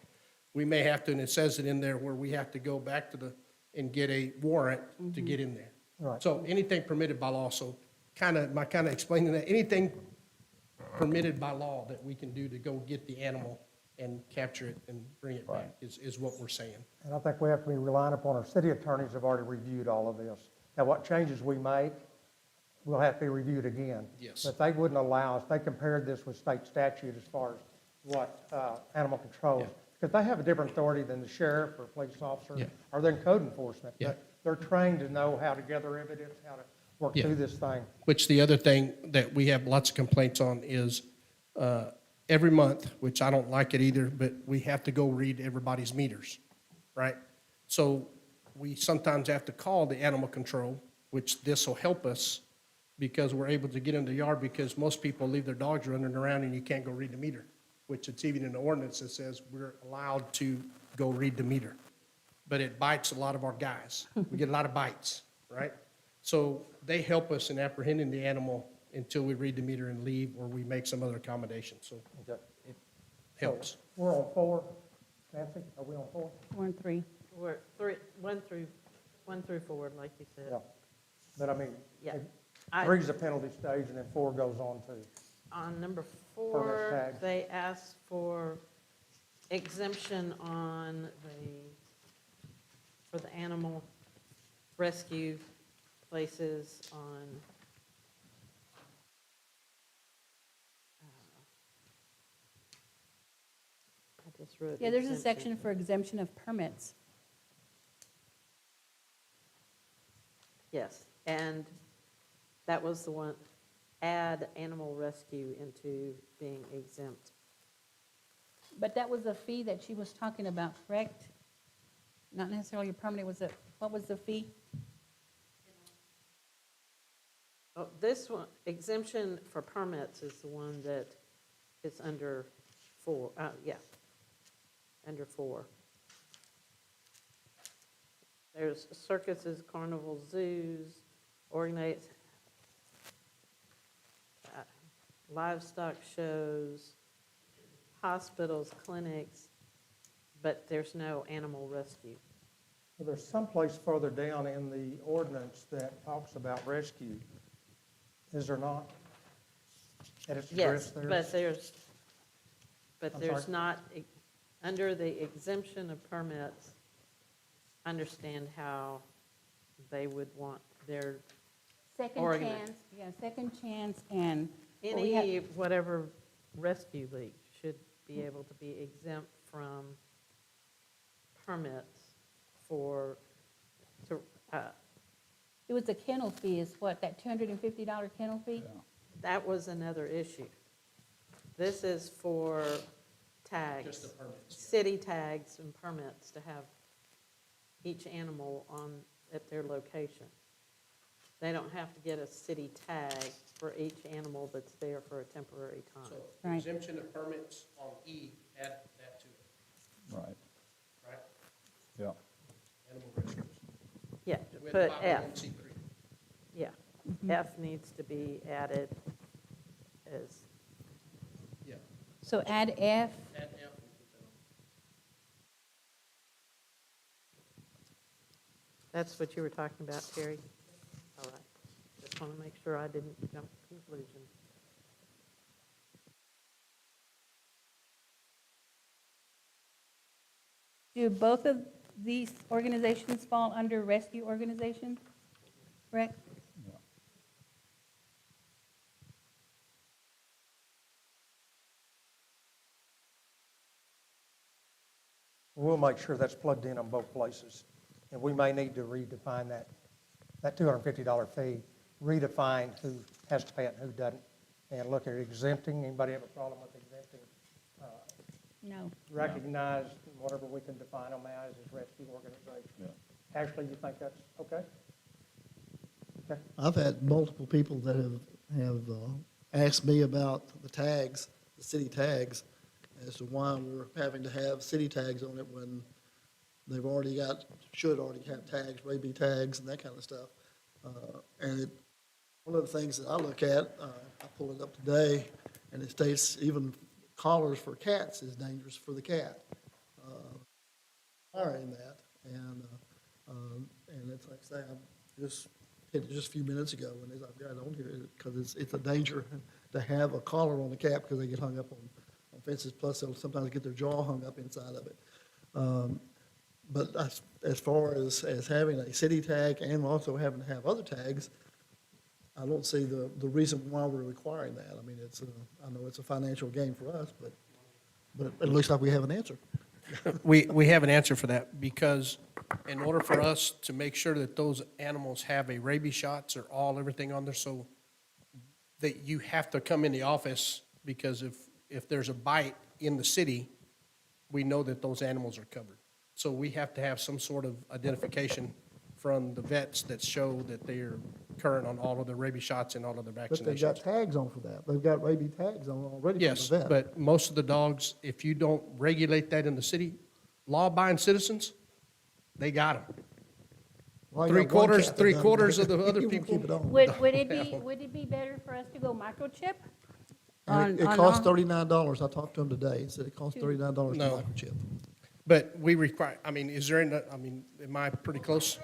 we may have to, and it says it in there, where we have to go back to and get a warrant to get in there. Right. So anything permitted by law, so my kind of explaining that, anything permitted by law that we can do to go get the animal and capture it and bring it back is what we're saying. And I think we have to be relying upon our city attorneys have already reviewed all of this. Now, what changes we make will have to be reviewed again. Yes. But they wouldn't allow us, they compared this with state statute as far as what animal control. Yeah. Because they have a different authority than the sheriff or police officer, Yeah. or than code enforcement. Yeah. But they're trained to know how to gather evidence, how to work Yeah. through this thing. Which the other thing that we have lots of complaints on is every month, which I don't like it either, but we have to go read everybody's meters, right? So we sometimes have to call the animal control, which this will help us because we're able to get in the yard because most people leave their dogs running around and you can't go read the meter, which it's even in the ordinance that says we're allowed to go read the meter. But it bites a lot of our guys. We get a lot of bites, right? So they help us in apprehending the animal until we read the meter and leave, or we make some other accommodation, so Okay. it helps. We're on 4. Nancy, are we on 4? 4 and 3. We're one through 4, like you said. Yeah. But I mean, Yeah. 3's a penalty stage, and then 4 goes on to. On number Permit 4, tags. they asked for exemption for the animal rescue places on, I just wrote. Yeah, there's a exemption. section for exemption of permits. Yes, and that was the one, add animal rescue into being exempt. But that was a fee that she was talking about, correct? Not necessarily a permit, what was the fee? Oh, this one, exemption for permits is the one that is under 4, under 4. There's circuses, carnivals, zoos, organized livestock shows, hospitals, clinics, but there's no animal rescue. Well, there's someplace further down in the ordinance that talks about rescue. Is there not? And it's Yes, addressed there? but I'm there's sorry? not, under the exemption of permits, understand how they would want their, Second Organize. chance, yeah, second chance and. well, we any, have- whatever rescue league should be able to be exempt from permits for, It was a kennel fee is what, that $250 kennel fee? that was another issue. This is for tags. Just the permits. City tags and permits to have each animal at their location. They don't have to get a city tag for each animal that's there for a temporary time. So Right. exemption of permits on E, add that to it, Right, right? yeah. Animal rescues. Yeah, With put F, 501c3. yeah. F needs to be added as, Yeah, So add F, add F and put that on. that's what you were talking about, Terry? All right. Just want to make sure I didn't jump to conclusions. do both of these organizations fall under rescue organization? Correct? We'll make sure that's plugged in on both places. And we may need to redefine that $250 fee, redefine who has to pay it and who doesn't, and look at exempting. Anybody have a problem with exempting? No. Recognize whatever we can define them as rescue organizations. Yeah. Ashley, you think that's okay? Okay. I've had multiple people that have asked me about the tags, the city tags, as to why we're having to have city tags on it when they've already should already have tags, rabies tags and that kind of stuff. One of the things that I look at, I pulled it up today, and it states even collars for cats is dangerous for the cat. requiring that, and it's like I say, I just hit it just a few minutes ago, and as I've got it on here, because it's a danger to have a collar on the cat because they get hung up on fences, plus they'll sometimes get their jaw hung up inside of it. But as far as having a city tag and also having to have other tags, I don't see the reason why we're requiring that. I mean, I know it's a financial gain for us, but it looks like we have an answer. We have an answer for that, because in order for us to make sure that those animals have a rabies shots or everything on there, so that you have to come in the office, because if there's a bite in the city, we know that those animals are covered. So we have to have some sort of identification from the vets that show that they are current on all of their rabies shots and all of their But they've got vaccinations. tags on for that. They've got rabies tags on already from Yes, the vet. but most of the dogs, if you don't regulate that in the city, law-abiding citizens, they got them. Well, I got one cat that Three doesn't. quarters of the other He won't people. keep it on. Would it be better for us to go microchip? And it costs $39. I talked to him today. He said it costs $39 to No. microchip. But we require, is there, am I pretty close?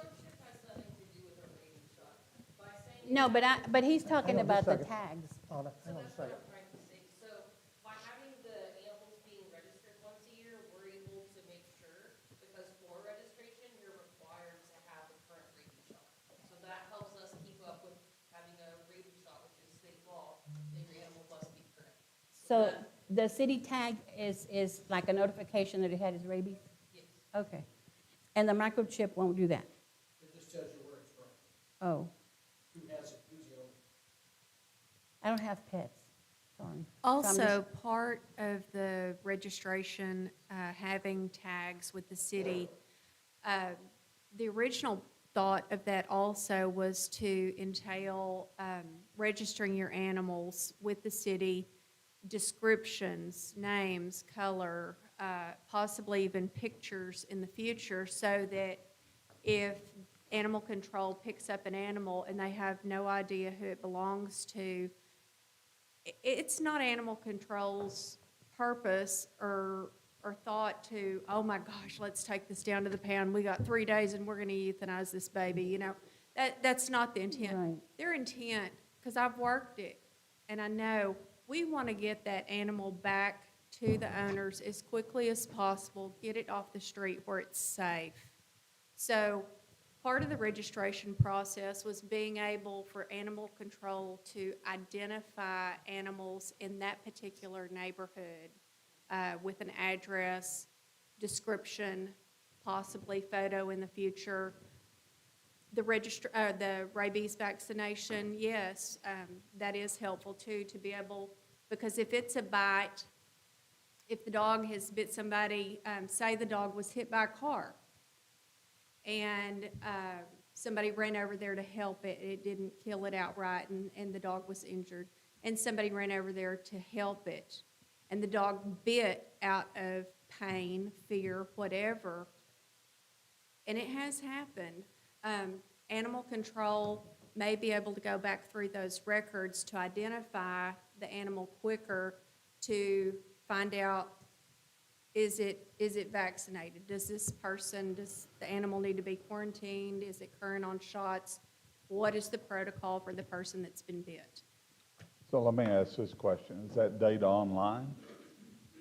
No, but he's talking Hang on about just the a second. tags. Hang on a second. So by having the animals being registered once a year, we're able to make sure, because for registration, you're required to have a current rabies shot. So that helps us keep up with having a rabies shot, which is state law, that your animal must be current. So the city tag is like a notification that it had his rabies? Yes. Okay. And the microchip won't do that? It just tells you where it's from, Oh, who has it, who's the owner. I don't have pets, sorry. So I'm Also, part of the registration, having tags with the city, the original thought of that also was to entail registering your animals with the city, descriptions, names, color, possibly even pictures in the future, so that if animal control picks up an animal and they have no idea who it belongs to, it's not animal control's purpose or thought to, oh my gosh, let's take this down to the pound. We got 3 days and we're going to euthanize this baby. You know, that's not the intent. Right. Their intent, because I've worked it and I know, we want to get that animal back to the owners as quickly as possible, get it off the street where it's safe. So part of the registration process was being able for animal control to identify animals in that particular neighborhood with an address, description, possibly photo in the future. The rabies vaccination, yes, that is helpful too, to be able, because if it's a bite, if the dog has bit somebody, say the dog was hit by a car, and somebody ran over there to help it, it didn't kill it outright, and the dog was injured, and somebody ran over there to help it, and the dog bit out of pain, fear, whatever, and it has happened. Animal control may be able to go back through those records to identify the animal quicker, to find out, is it vaccinated? Does the animal need to be quarantined? Is it current on shots? What is the protocol for the person that's been bit? So let me ask this question. Is that data online?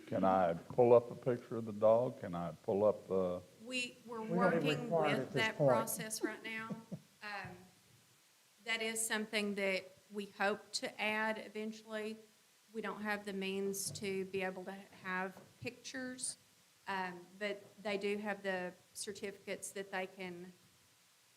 Can I pull up a picture of the dog? Can I pull up the? We're don't even working require it with at this that point. process right now. That is something that we hope to add eventually. We don't have the means to be able to have pictures, but they do have the certificates that they can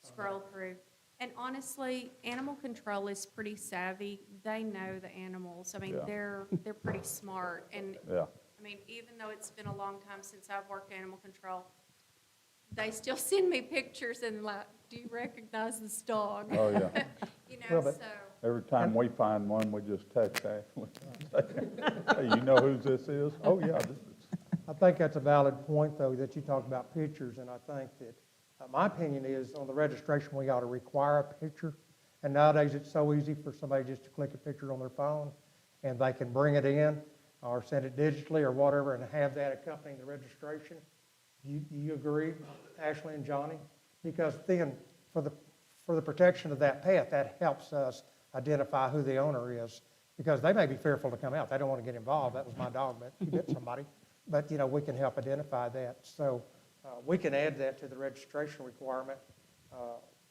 scroll through. And honestly, animal control is pretty savvy. They know the animals. I mean, Yeah. they're pretty smart. And Yeah. I mean, even though it's been a long time since I've worked animal control, they still send me pictures and like, do you recognize this dog? Oh, yeah. You know, Well, but- so, Every time we find one, we just text Ashley. Hey, you know who this is? Oh, yeah, this is. I think that's a valid point, though, that you talk about pictures, and I think that, my opinion is, on the registration, we ought to require a picture. And nowadays, it's so easy for somebody just to click a picture on their phone, and they can bring it in, or send it digitally, or whatever, and have that accompanying the registration. You agree, Ashley and Johnny? Because then, for the protection of that pet, that helps us identify who the owner is. Because they may be fearful to come out. They don't want to get involved. That was my dog, but he bit somebody. But, we can help identify that. So we can add that to the registration requirement.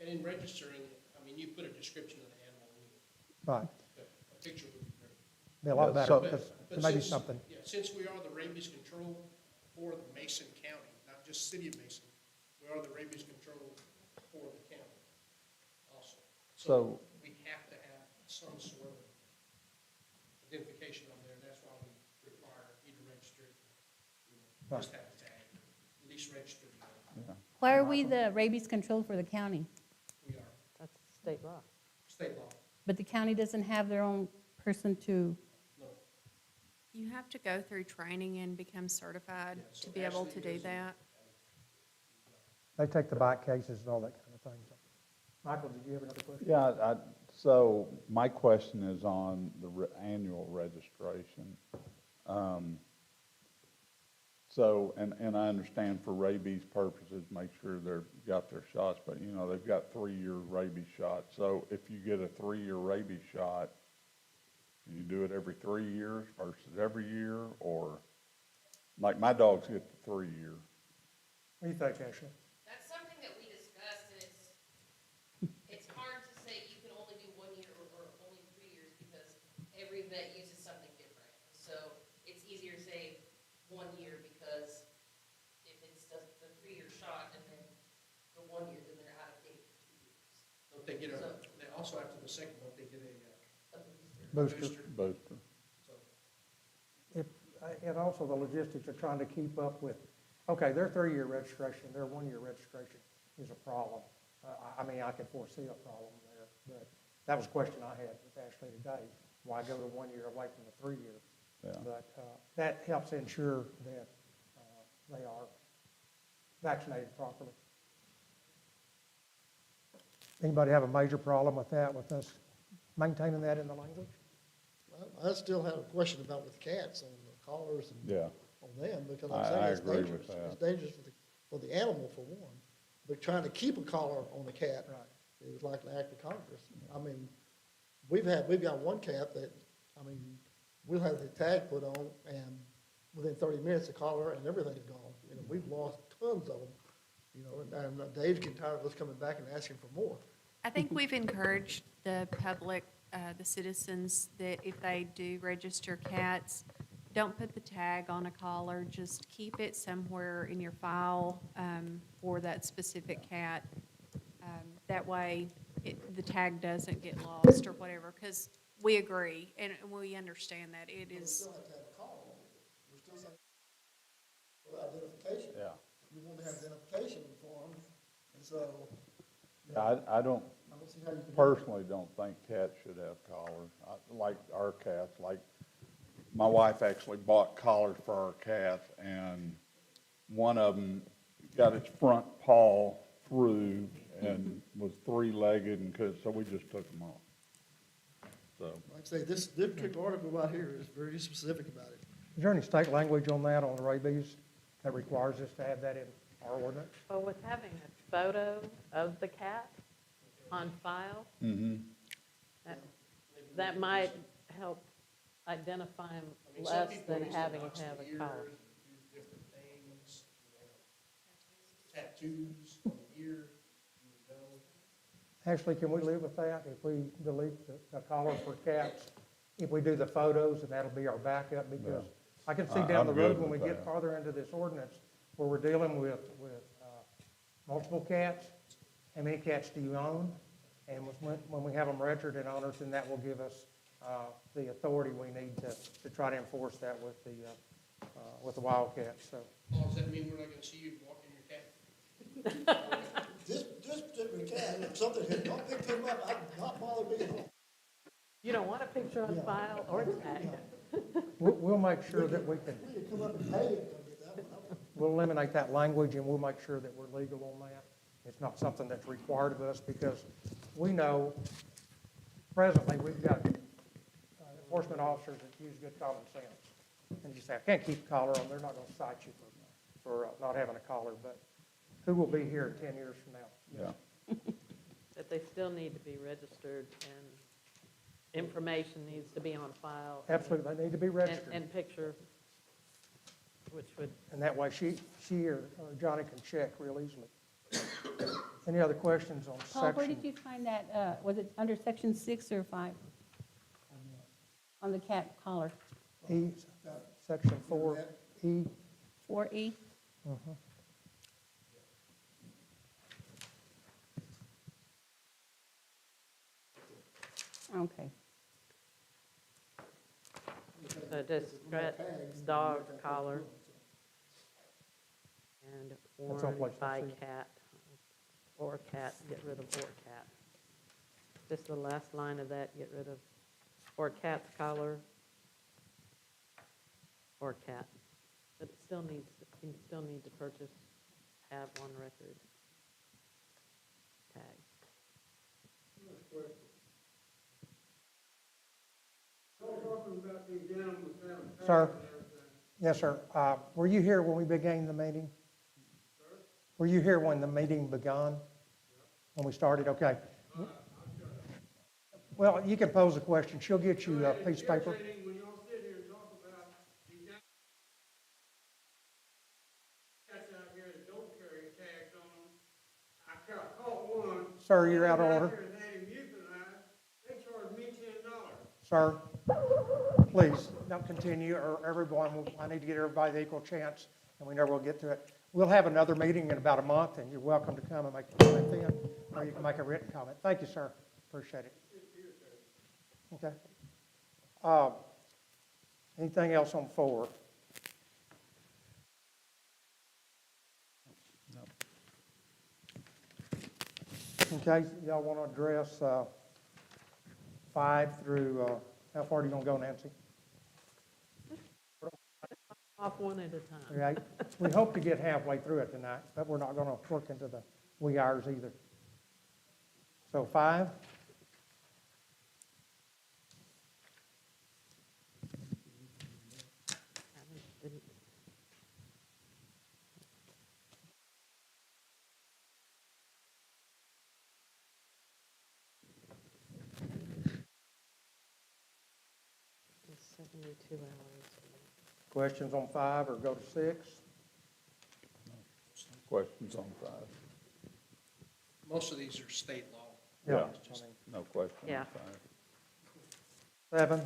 And in registering, I mean, you put a description of the animal in it. Right. A picture would be great. Be a lot better, so- because But there may be since- something. Yeah, since we are the rabies control for the Mason County, not just city of Mason, we are the rabies control for the county also. So- we have to have some sort of identification on there, and that's why we require you to register it. Just have a tag, at least register the animal. Why are we the rabies control for the county? We are, That's state law. state law. But the county doesn't have their own person to, You have to go through training and become certified Yeah, so to be able Ashley to do is- that. They take the bite cases and all that kind of thing. Michael, did you have another question? Yeah, so my question is on the annual registration. So, and I understand for rabies purposes, make sure they've got their shots, but they've got 3-year rabies shots. So if you get a 3-year rabies shot, you do it every 3 years versus every year, or like my dogs get the 3-year. What do you think, Ashley? That's something that we discussed, and it's hard to say you can only do 1 year or only 3 years because every vet uses something different. So it's easier to say 1 year because if it's the 3-year shot and then the 1 year, then they're out of date for 2 years. Don't they get they also after the second one, they get a Booster. Booster. So, And also the logistics of trying to keep up with, okay, their 3-year registration, their 1-year registration is a problem. I mean, I can foresee a problem there, but that was a question I had with Ashley today. Why go to 1 year away from the 3-year? Yeah. But that helps ensure that they are vaccinated properly. Anybody have a major problem with that, with us maintaining that in the language? I still have a question about with cats on the collars and Yeah. on them, because I I'm saying it's agree with dangerous. that. It's dangerous for the animal, for one. But trying to keep a collar on a cat is like an act of Congress. I mean, we've got one cat that, I mean, we'll have the tag put on, and within 30 minutes, the collar and everything's gone. We've lost tons of them, and Dave's getting tired of us coming back and asking for more. I think we've encouraged the public, the citizens, that if they do register cats, don't put the tag on a collar, just keep it somewhere in your file for that specific cat. That way, the tag doesn't get lost or whatever, because we agree and we understand that it We is. still have to have a collar on it. We're still saying for identification. Yeah. You want to have identification for them, and so. I don't, I don't see how you can. personally don't think cats should have collars. Like our cats, like my wife actually bought collars for our cats, and one of them got its front paw through and was 3-legged, and so we just took them off. So, Like I say, this particular article right here is very specific about it. Is there any state language on that, on rabies, that requires us to have that in our ordinance? Well, with having a photo of the cat on file, that might help identify them I mean, some less people than use the having knocks to have in the a collar. ears, use different things, tattoos on the ear, Actually, can we live with that if we delete the collar for cats? If we do the photos, and that'll be our backup, because I can see down the I'm road good when we with get that. farther into this ordinance, where we're dealing with multiple cats, how many cats do you own? And when we have them registered and owners, then that will give us the authority we need to try to enforce that with the wildcats, so. Paul, does that mean we're not gonna see you walking your cat? This particular cat, if something had not picked him up, I'd not bother being home. You don't want a picture on file or tag. We'll make sure that we can, We could come up and pay him to get that one. we'll eliminate that language, and we'll make sure that we're legal on that. It's not something that's required of us, because we know presently we've got enforcement officers that use good common sense. And you say, I can't keep a collar on, they're not gonna cite you for for not having a collar, but who will be here 10 years from now? Yeah. But they still need to be registered, and information needs to be on file. Absolutely, they need to be registered. And picture, which would, And that way she or Johnny can check real easily. Any other questions on Paul, where section? did you find that, was it under section 6 or 5? On the cat collar, E, section 4E. 4E? Mhm. Okay. so just scratch dog collar and That's worn someplace by I've seen it. cat, or cat, get rid of or cat. Just the last line of that, get rid of or cat's collar or cat. But it still needs, you still need to purchase, have on record tag. Sir? Yes, sir. Were you here when we began the meeting? Were you here when the meeting began? When we started? Okay. Well, you can pose a question. She'll get you a piece of paper. When y'all sit here and talk about these cats out here that don't carry tags on them, I caught one. Sir, you're out of I order. went out there and had him euthanized. They charged me $10. Sir, please don't continue, or everyone, I need to get everybody the equal chance, and we never will get to it. We'll have another meeting in about a month, and you're welcome to come and make a comment then, or you can make a written comment. Thank you, sir. Appreciate it. Okay. Anything else on 4? Okay, y'all want to address 5 through, how far are you going to go, Nancy? Off one at a time. Okay. We hope to get halfway through it tonight, but we're not going to work into the wee hours either. So 5? Didn't- It's 72 hours. Questions on 5 or go to 6? Questions on 5? Most of these are state law. Yeah, I mean, no question Yeah. on 5. 7,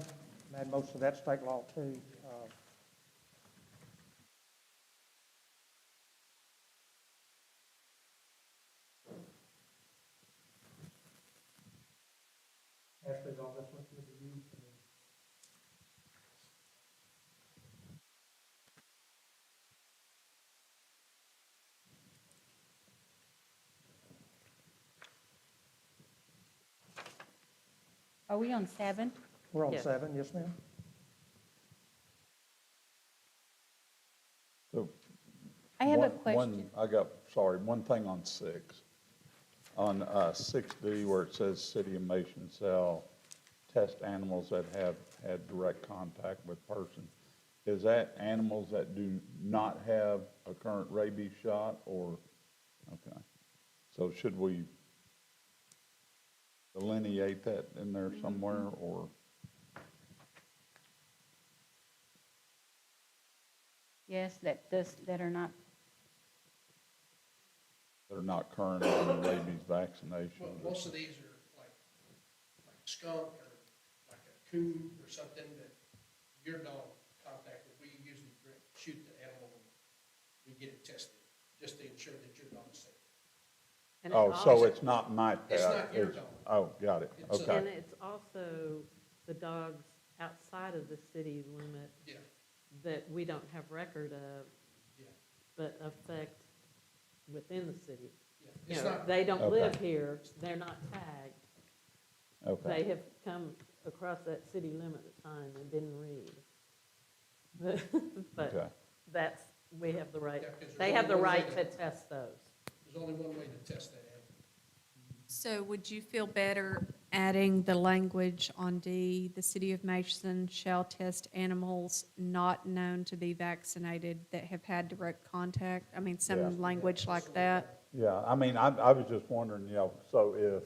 and most of that state law too. Ashley's all this one good to you. Are we on 7? We're on Yes. 7, yes, ma'am? So I have a one- question. one thing on 6. On 6D, where it says city of Mason shall test animals that have had direct contact with person. Is that animals that do not have a current rabies shot, or, okay. So should we delineate that in there somewhere, or? Yes, that are not, They're not current on rabies vaccination? Well, most of these are like skunk or like a coon or something that your dog contacted. We usually shoot the animal and we get it tested, just to ensure that your dog's safe. And Oh, it's so also- it's not my pet? It's not your dog. Oh, got it, It's a- okay. And it's also the dogs outside of the city limit Yeah, that we don't have record of, yeah, but affect within the city. yeah. You It's know, not, they don't Okay. live here, they're not tagged. They Okay, have come across that city limit at time and didn't read. But okay. that's, we have the right, Yeah, 'cause there's they have the only one way right to test those. there's only one way to test that animal. So would you feel better adding the language on D, the city of Mason shall test animals not known to be vaccinated that have had direct contact. I mean, Yeah. some language like that. Yeah, I mean, I was just wondering, so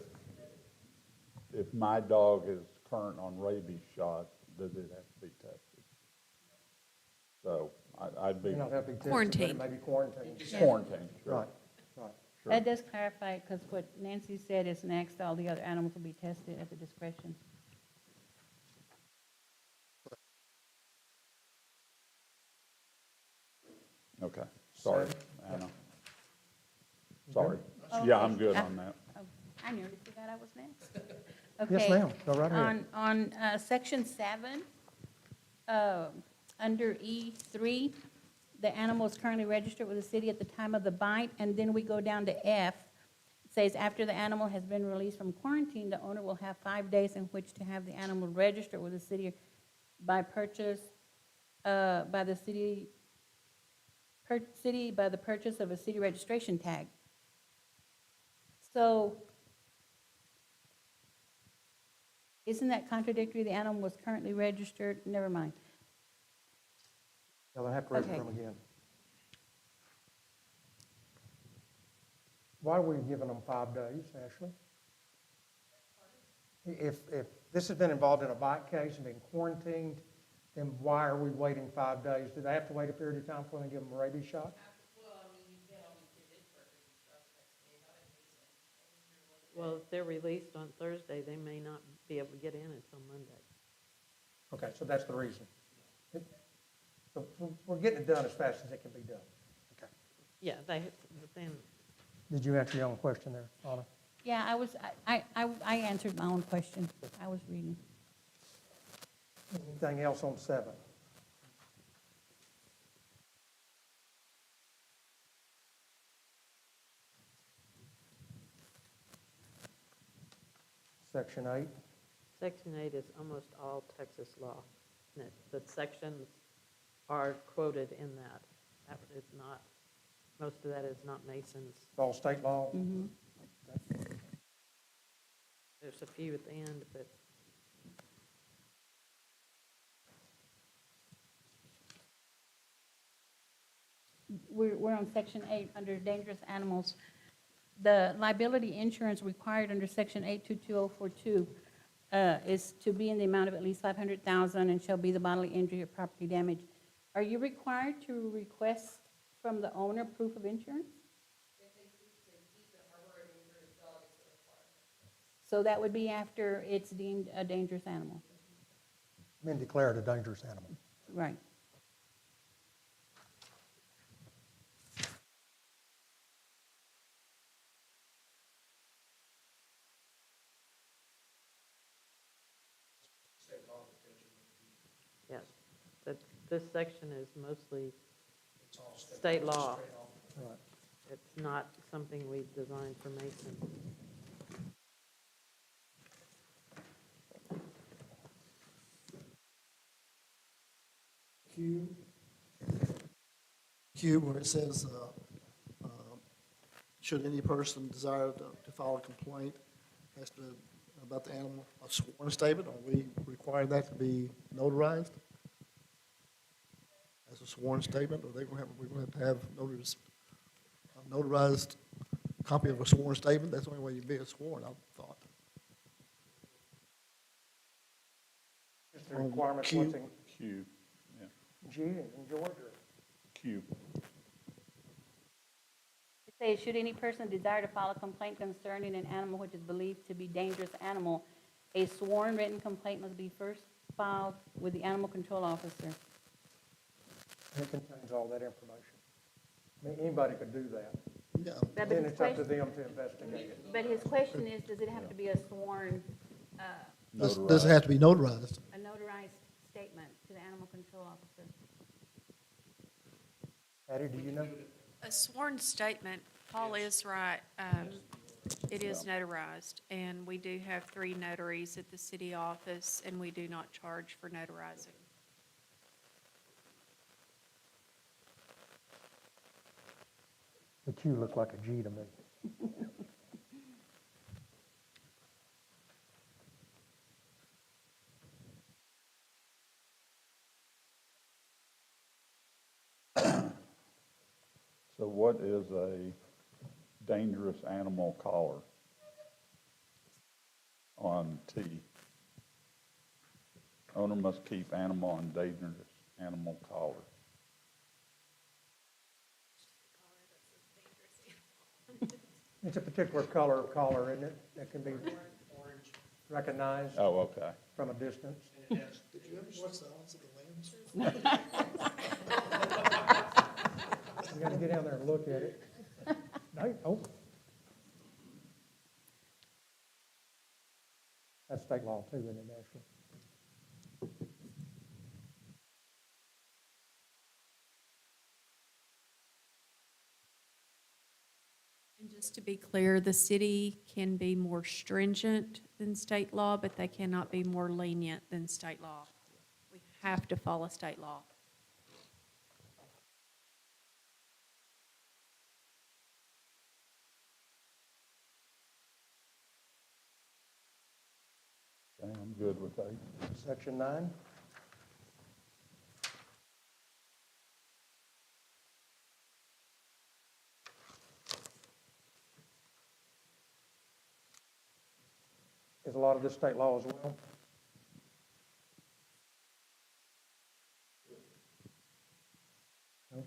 if my dog is current on rabies shots, does it have to be tested? So I'd be You don't have to be tested, but it Quarantined. may be quarantined. quarantined, sure. Right, right. Sure. That does clarify, because what Nancy said is next, all the other animals will be tested at the discretion. Okay, sorry, Seven. Anna. Sorry. Okay. Yeah, I'm good on that. Oh, I nearly forgot I was next. Yes, Okay. ma'am, go right ahead. On section 7, under E3, the animal is currently registered with the city at the time of the bite, and then we go down to F. It says, after the animal has been released from quarantine, the owner will have 5 days in which to have the animal registered with the city by purchase, by the city, by the purchase of a city registration tag. So, isn't that contradictory? The animal was currently registered, never mind. They'll have to register Okay. them again. Why are we giving them 5 days, Ashley? If this has been involved in a bite case and been quarantined, then why are we waiting 5 days? Do they have to wait a period of time before they give them a rabies shot? Well, if they're released on Thursday, they may not be able to get in until Monday. Okay, so that's the reason. So we're getting it done as fast as it can be done. Okay. Yeah, but then, Did you answer your own question there, Anna? Yeah, I answered my own question. I was reading. Anything else on 7? Section 8? Section 8 is almost all Texas law. And the sections are quoted in that. That is not, most of that is not Mason's. It's all state law? Mhm. There's a few at the end, but We're on section 8, under dangerous animals. The liability insurance required under section 822042 is to be in the amount of at least $500,000 and shall be the bodily injury or property damage. Are you required to request from the owner proof of insurance? So that would be after it's deemed a dangerous animal. Been declared a dangerous animal. Right. yes, this section is mostly state law. Right. It's not something we designed for Mason. Q, where it says, should any person desire to file a complaint as to, about the animal, a sworn statement, are we requiring that to be notarized? As a sworn statement, or we're going to have a notarized copy of a sworn statement? That's the only way you'd be sworn, I thought. Just the requirements, Q. what's in Q, yeah, G in Georgia. Q. It says, should any person desire to file a complaint concerning an animal which is believed to be dangerous animal, a sworn written complaint must be first filed with the animal control officer. It contains all that information. I mean, anybody could do that. Yeah. But Then his it's up to question, them to investigate it. but his question is, does it have to be a sworn, Does it have to be notarized? a notarized statement to the animal control officer? Patty, do you know? A sworn statement, Paul is right, it is notarized, and we do have 3 notaries at the city office, and we do not charge for notarizing. The Q looked like a G to me. So what is a dangerous animal collar on T? Owner must keep animal on dangerous animal collar. It's a particular color of collar, isn't it, that can be recognized Oh, okay. from a distance? Did you ever watch Silence of the Lambs? You gotta get down there and look at it. No, oh. That's state law too, isn't it, Ashley? And just to be clear, the city can be more stringent than state law, but they cannot be more lenient than state law. We have to follow state law. Okay, I'm good with that. Section 9. Is a lot of this state law as well? No?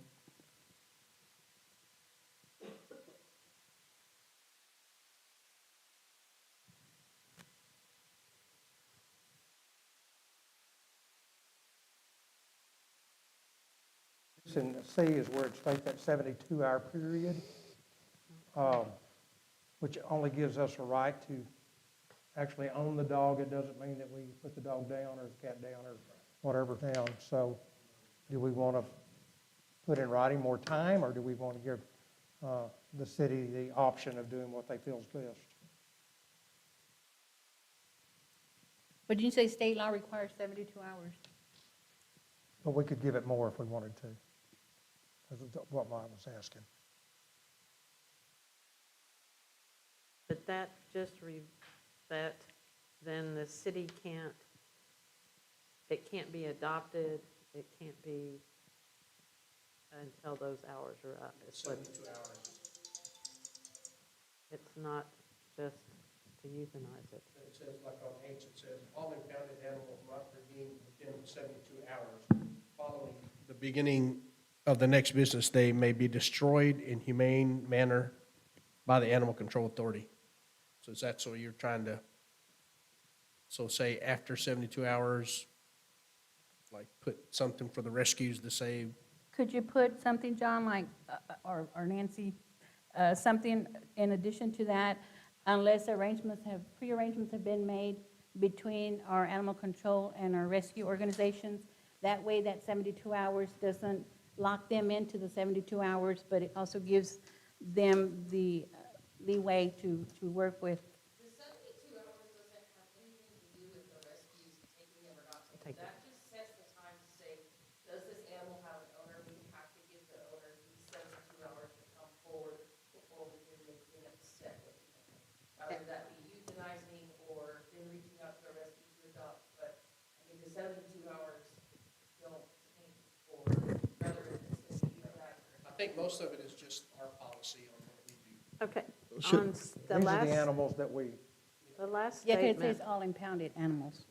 This in C is where it states that 72-hour period, which only gives us a right to actually own the dog. It doesn't mean that we put the dog down or the cat down or whatever down. So do we want to put in writing more time, or do we want to give the city the option of doing what they feel is best? But didn't you say state law requires 72 hours? But we could give it more if we wanted to. That's what I was asking. But that just that then the city can't, it can't be adopted, it can't be until those hours are up. It's 72 hours. It's not just to euthanize it. It says, like on H, it says, all impounded animals must be deemed within 72 hours following the beginning of the next business day may be destroyed in humane manner by the Animal Control Authority. So is that, so you're trying to, so say after 72 hours, like put something for the rescues to say, Could you put something, John, like, or Nancy, something in addition to that, unless pre-arrangements have been made between our animal control and our rescue organizations? That way that 72 hours doesn't lock them into the 72 hours, but it also gives them the leeway to work with. The 72 hours doesn't have anything to do with the rescues taking them or not taking them. That just sets the time to say, does this animal have an owner? We have to give the owner these 72 hours to come forward before we can make the next step with him. Whether that be euthanizing or then reaching out to a rescue to adopt. But, I mean, the 72 hours don't change for whether it's going to be euthanized or I think most of it is just our policy on what we do. Okay. Should- On These the are the last, animals that we, the last Yeah, 'cause it statement. says all impounded animals.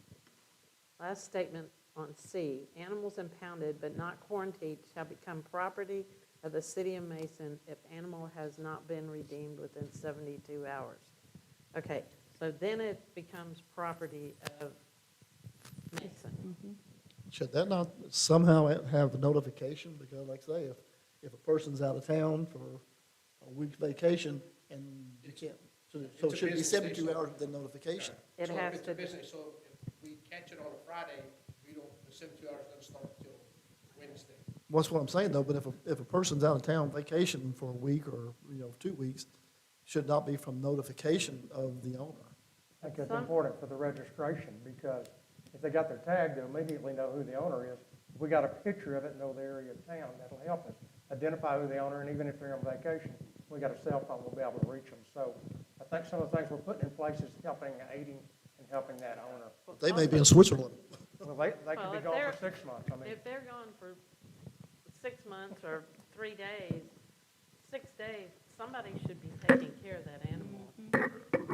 Last statement on C, animals impounded but not quarantined shall become property of the city of Mason if animal has not been redeemed within 72 hours. Okay, so then it becomes property of Mason. Should that not somehow have the notification? Because like I say, if a person's out of town for a week's vacation and you can't, so It's it a should be business 72 day, so- hours with the notification. It So has if it's to, a business, so if we catch it on a Friday, we don't, the 72 hours doesn't start until Wednesday. Well, that's what I'm saying though, but if a person's out of town vacation for a week or, 2 weeks, should not be from notification of the owner. I think it's Some- important for the registration, because if they got their tag, they'll immediately know who the owner is. If we got a picture of it, know the area of town, that'll help us identify who the owner, and even if they're on vacation, we got a cell phone, we'll be able to reach them. So I think some of the things we're putting in place is aiding and helping that owner. They may be in Switzerland. Well, they could Well, be if gone they're- for 6 months, I mean. if they're gone for 6 months or 3 days, 6 days, somebody should be taking care of that animal.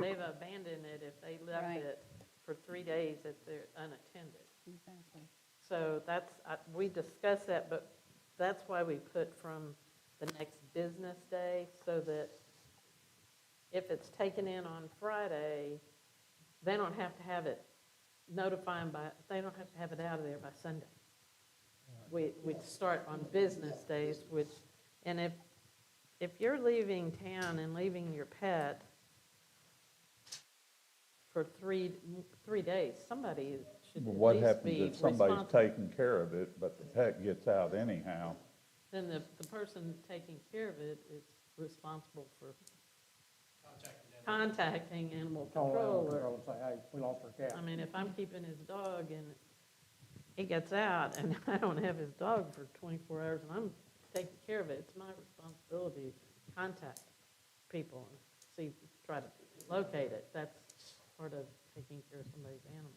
They've abandoned it if they left Right. it for 3 days if they're unattended. Exactly. So that's, we discussed that, but that's why we put from the next business day, so that if it's taken in on Friday, they don't have to have it notifying by, they don't have to have it out of there by Sunday. We'd start on business days, which, and if you're leaving town and leaving your pet for three days, somebody should But at what least happens be if somebody's responsible. taking care of it, but the pet gets out anyhow? Then the person taking care of it is responsible for contacting animal Call control. animal or- control and say, hey, we lost our cat. I mean, if I'm keeping his dog and he gets out and I don't have his dog for 24 hours and I'm taking care of it, it's my responsibility to contact people and see, try to locate it. That's part of taking care of somebody's animal,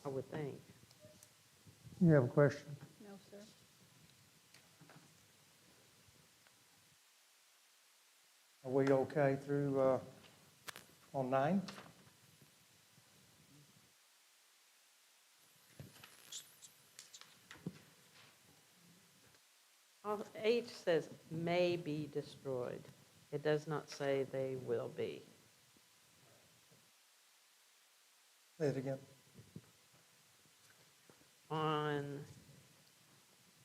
I would think. You have a question? No, sir. Are we okay through, on 9? H says may be destroyed. It does not say they will be. Say it again. On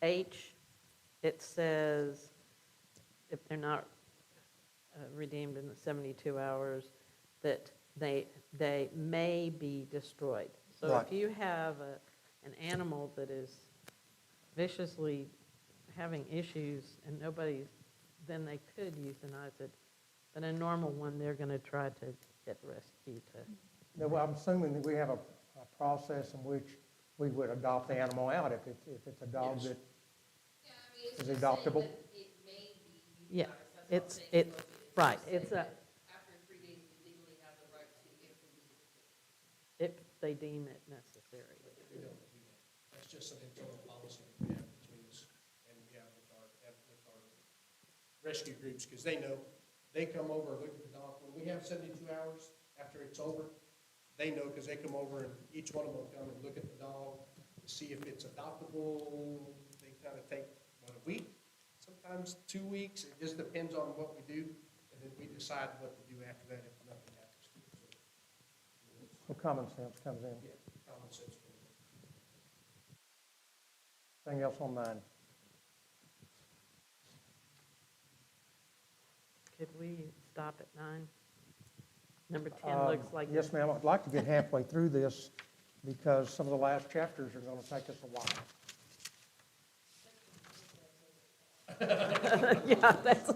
H, it says if they're not redeemed in the 72 hours, that they may be destroyed. So Right. if you have an animal that is viciously having issues and nobody's, then they could euthanize it. But a normal one, they're going to try to get rescued to. No, well, I'm assuming that we have a process in which we would adopt the animal out if it's a dog that is adoptable. Yeah, it's right. It's a, After 3 days, we legally have the right to if we need to. if they deem it necessary. We don't do that. That's just an internal policy that we have between us and we have with our rescue groups, because they know, they come over and look at the dog. When we have 72 hours after it's over, they know, because they come over and each one of them will come and look at the dog to see if it's adoptable. They kind of take, a week, sometimes 2 weeks. It just depends on what we do, and then we decide what to do after that if nothing happens to it. So common sense comes in. Yeah, common sense. Anything else on 9? Could we stop at 9? Number 10 looks like. Yes, ma'am. I'd like to get halfway through this because some of the last chapters are going to take us a while. Yeah, that's,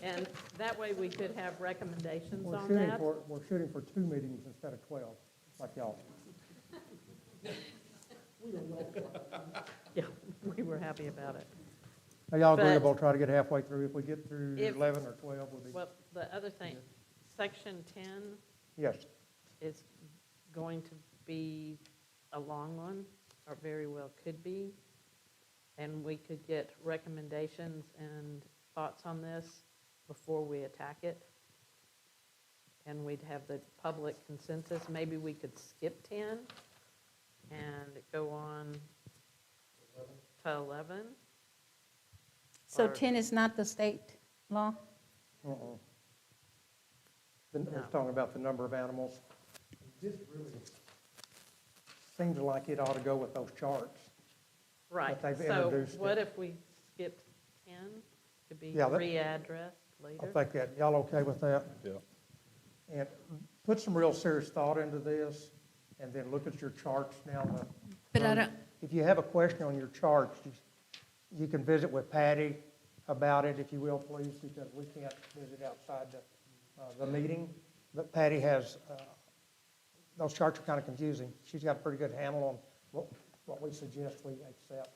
and that way we could have recommendations on that. We're shooting for 2 meetings instead of 12, like y'all. Yeah, we were happy about it. Are y'all But- agreeable, try to get halfway through? If we get through If- 11 or 12, we'll be, Well, the other thing, section 10 yes. is going to be a long one, or very well could be. And we could get recommendations and thoughts on this before we attack it. And we'd have the public consensus. Maybe we could skip 10 and go on to 11. So Or- 10 is not the state law? Uh-uh. It's No. talking about the number of animals. This really seems like it ought to go with those charts. Right, But they've so introduced what it. if we skipped 10? Could be Yeah, that- readdressed I later? think that, y'all okay with that? Yeah. And put some real serious thought into this, and then look at your charts now. But I don't, If you have a question on your charts, you can visit with Patty about it, if you will, please, because we can't visit outside the meeting. But Patty has, those charts are kind of confusing. She's got a pretty good handle on what we suggest we accept,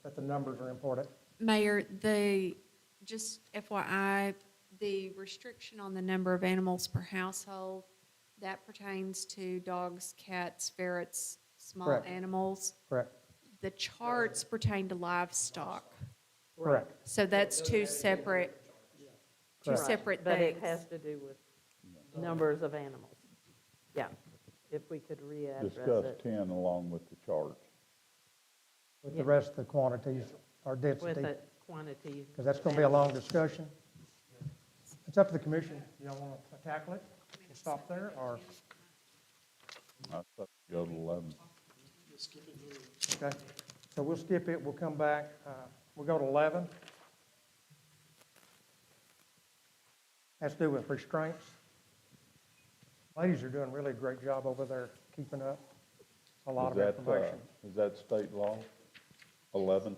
but the numbers are important. Mayor, just FYI, the restriction on the number of animals per household, that pertains to dogs, cats, ferrets, small Correct. animals. Correct. The charts pertain to livestock. Correct. So that's two separate Correct. things. But it has to do with numbers of animals. Yeah, if we could readdress Discuss it 10 along with the charts. With the rest of the quantities or with density, the quantity. because that's going to be a long discussion. It's up to the commission. Y'all want to tackle it? We'll stop there, or, I thought go to 11. okay? So we'll skip it, we'll come back, we'll go to 11. Has to do with restraints. Ladies are doing really a great job over there, keeping up a lot of information. Is that state law? 11?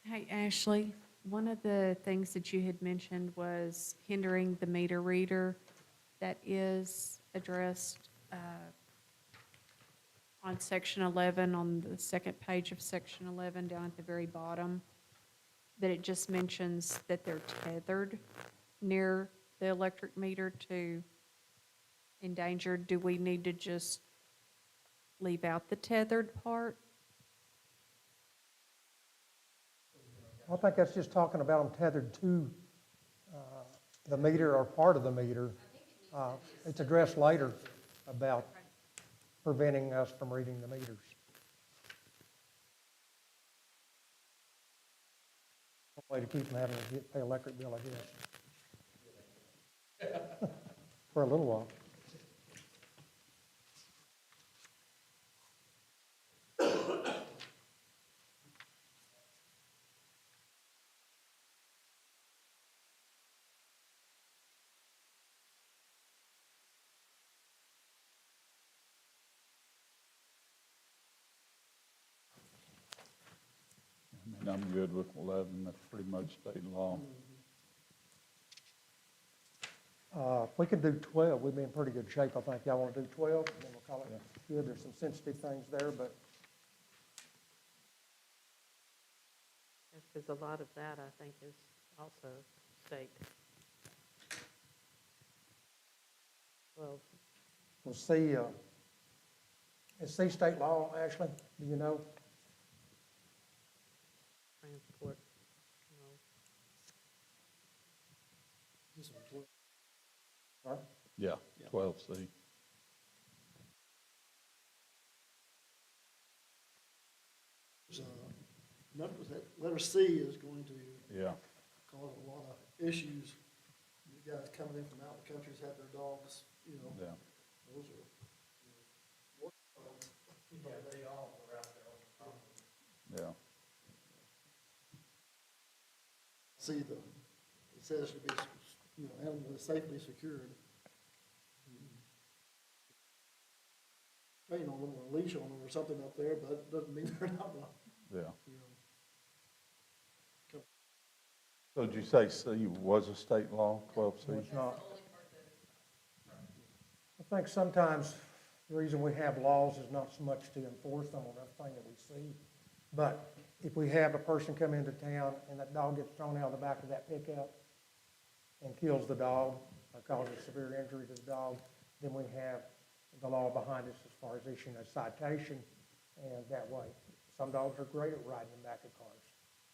Hey, Ashley, one of the things that you had mentioned was hindering the meter reader. That is addressed on section 11, on the second page of section 11, down at the very bottom. That it just mentions that they're tethered near the electric meter to endangered. Do we need to just leave out the tethered part? I think that's just talking about them tethered to the meter or part of the meter. It's addressed later about preventing us from reading the meters. Way to keep them having to pay electric bill, I guess. For a little while. I mean, I'm good with 11. That's pretty much state law. If we could do 12, we'd be in pretty good shape, I think. Y'all want to do 12? And then we'll call it good. There's some sensitive things there, but Because a lot of that, I think, is also state. Well, we'll see. Is C state law, Ashley? Do you know? transport, Right? Yeah, 12C. Numbers, that letter C is going to Yeah. cause a lot of issues. You guys coming in from out of the countries have their dogs, you know. Yeah. Those are, work dogs. They all are out there all the time. Yeah. See it says should be, you know, animal is safely secured. Train on them or a leash on them or something up there, but it doesn't mean they're not, Yeah. you know. So did you say C was a state law, 12C? No, it's not. I think sometimes the reason we have laws is not so much to enforce them on everything that we see, but if we have a person come into town and that dog gets thrown out of the back of that pickup and kills the dog or causes severe injury to the dog, then we have the law behind us as far as issuing a citation, and that way. Some dogs are great at riding in the back of cars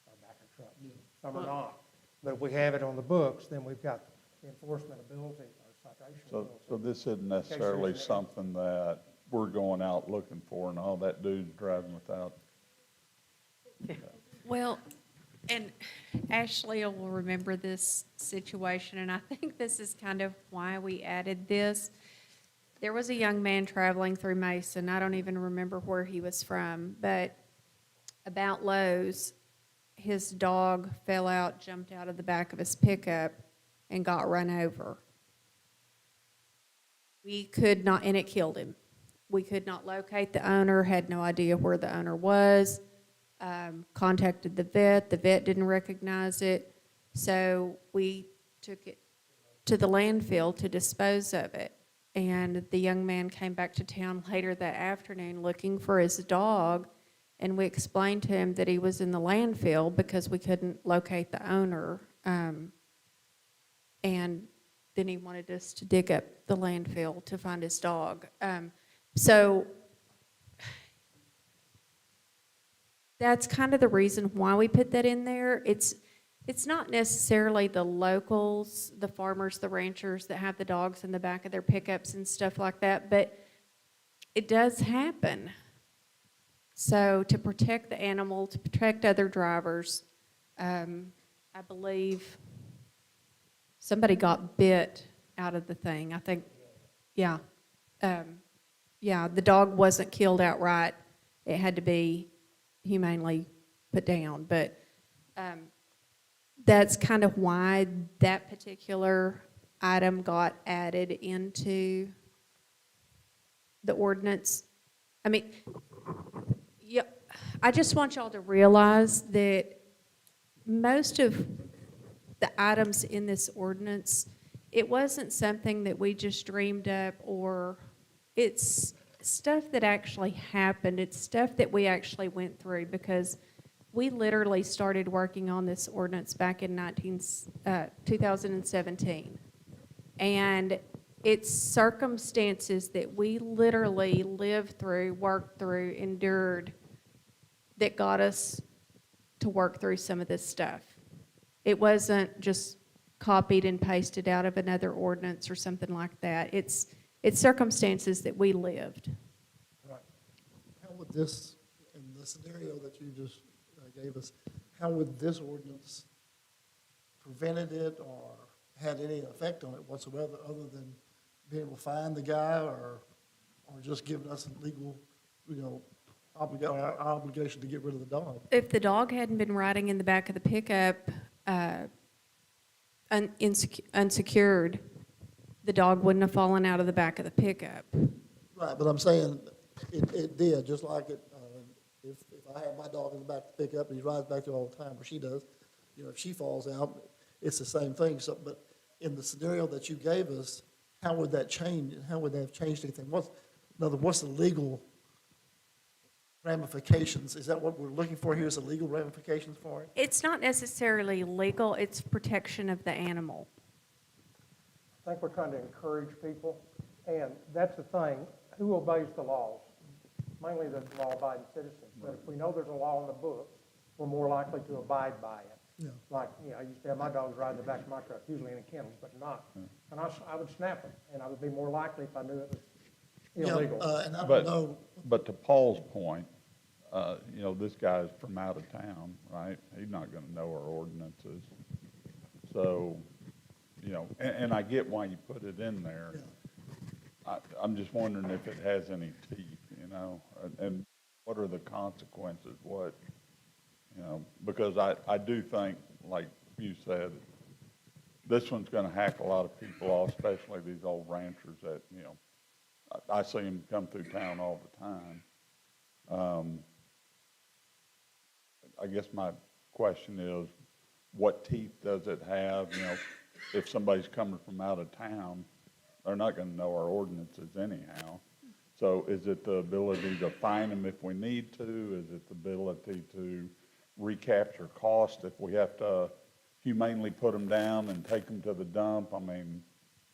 or back of trucks. Some are not. But if we have it on the books, then we've got the enforcement ability or citation ability. So this isn't necessarily something that we're going out looking for and all that dude's driving without. Well, and Ashley will remember this situation, and I think this is kind of why we added this. There was a young man traveling through Mason. I don't even remember where he was from, but about Lowe's, his dog fell out, jumped out of the back of his pickup, and got run over. We could not, and it killed him. We could not locate the owner, had no idea where the owner was. contacted the vet didn't recognize it, so we took it to the landfill to dispose of it. And the young man came back to town later that afternoon looking for his dog, and we explained to him that he was in the landfill because we couldn't locate the owner. And then he wanted us to dig up the landfill to find his dog. So that's kind of the reason why we put that in there. It's not necessarily the locals, the farmers, the ranchers that have the dogs in the back of their pickups and stuff like that, but it does happen. So to protect the animal, to protect other drivers, I believe somebody got bit out of the thing. I think, yeah. Yeah, the dog wasn't killed outright. It had to be humanely put down. But that's kind of why that particular item got added into the ordinance. I mean, yeah, I just want y'all to realize that most of the items in this ordinance, it wasn't something that we just dreamed up, or it's stuff that actually happened. It's stuff that we actually went through, because we literally started working on this ordinance back in 2017. And it's circumstances that we literally lived through, worked through, endured, that got us to work through some of this stuff. It wasn't just copied and pasted out of another ordinance or something like that. It's circumstances that we lived. Right. How would this, in the scenario that you just gave us, how would this ordinance prevented it or had any effect on it whatsoever, other than being able to find the guy, or just giving us a legal, our obligation to get rid of the dog? If the dog hadn't been riding in the back of the pickup unsecured, the dog wouldn't have fallen out of the back of the pickup. Right, but I'm saying it did, just like it, if I have my dog in the back of the pickup and he rides back there all the time, or she does, if she falls out, it's the same thing. So, but in the scenario that you gave us, how would that change? How would that have changed anything? In other words, what's the legal ramifications? Is that what we're looking for here, is the legal ramifications for it? It's not necessarily legal, it's protection of the animal. I think we're trying to encourage people, and that's the thing, who obeys the laws? Mainly the law-abiding citizens, but if we know there's a law in the books, we're more likely to abide by it. Yeah. Like, I used to have my dogs ride in the back of my truck, usually in a kennel, but not. And I would snap them, and I would be more likely if I knew it was illegal. And I don't know. But to Paul's point, this guy's from out of town, right? He's not gonna know our ordinances. So, and I get why you put it in there. I'm just wondering if it has any teeth, and what are the consequences, because I do think, like you said, this one's gonna hack a lot of people off, especially these old ranchers that, I see them come through town all the time. I guess my question is, what teeth does it have? If somebody's coming from out of town, they're not gonna know our ordinances anyhow. So is it the ability to fine them if we need to? Is it the ability to recapture cost if we have to humanely put them down and take them to the dump? I mean,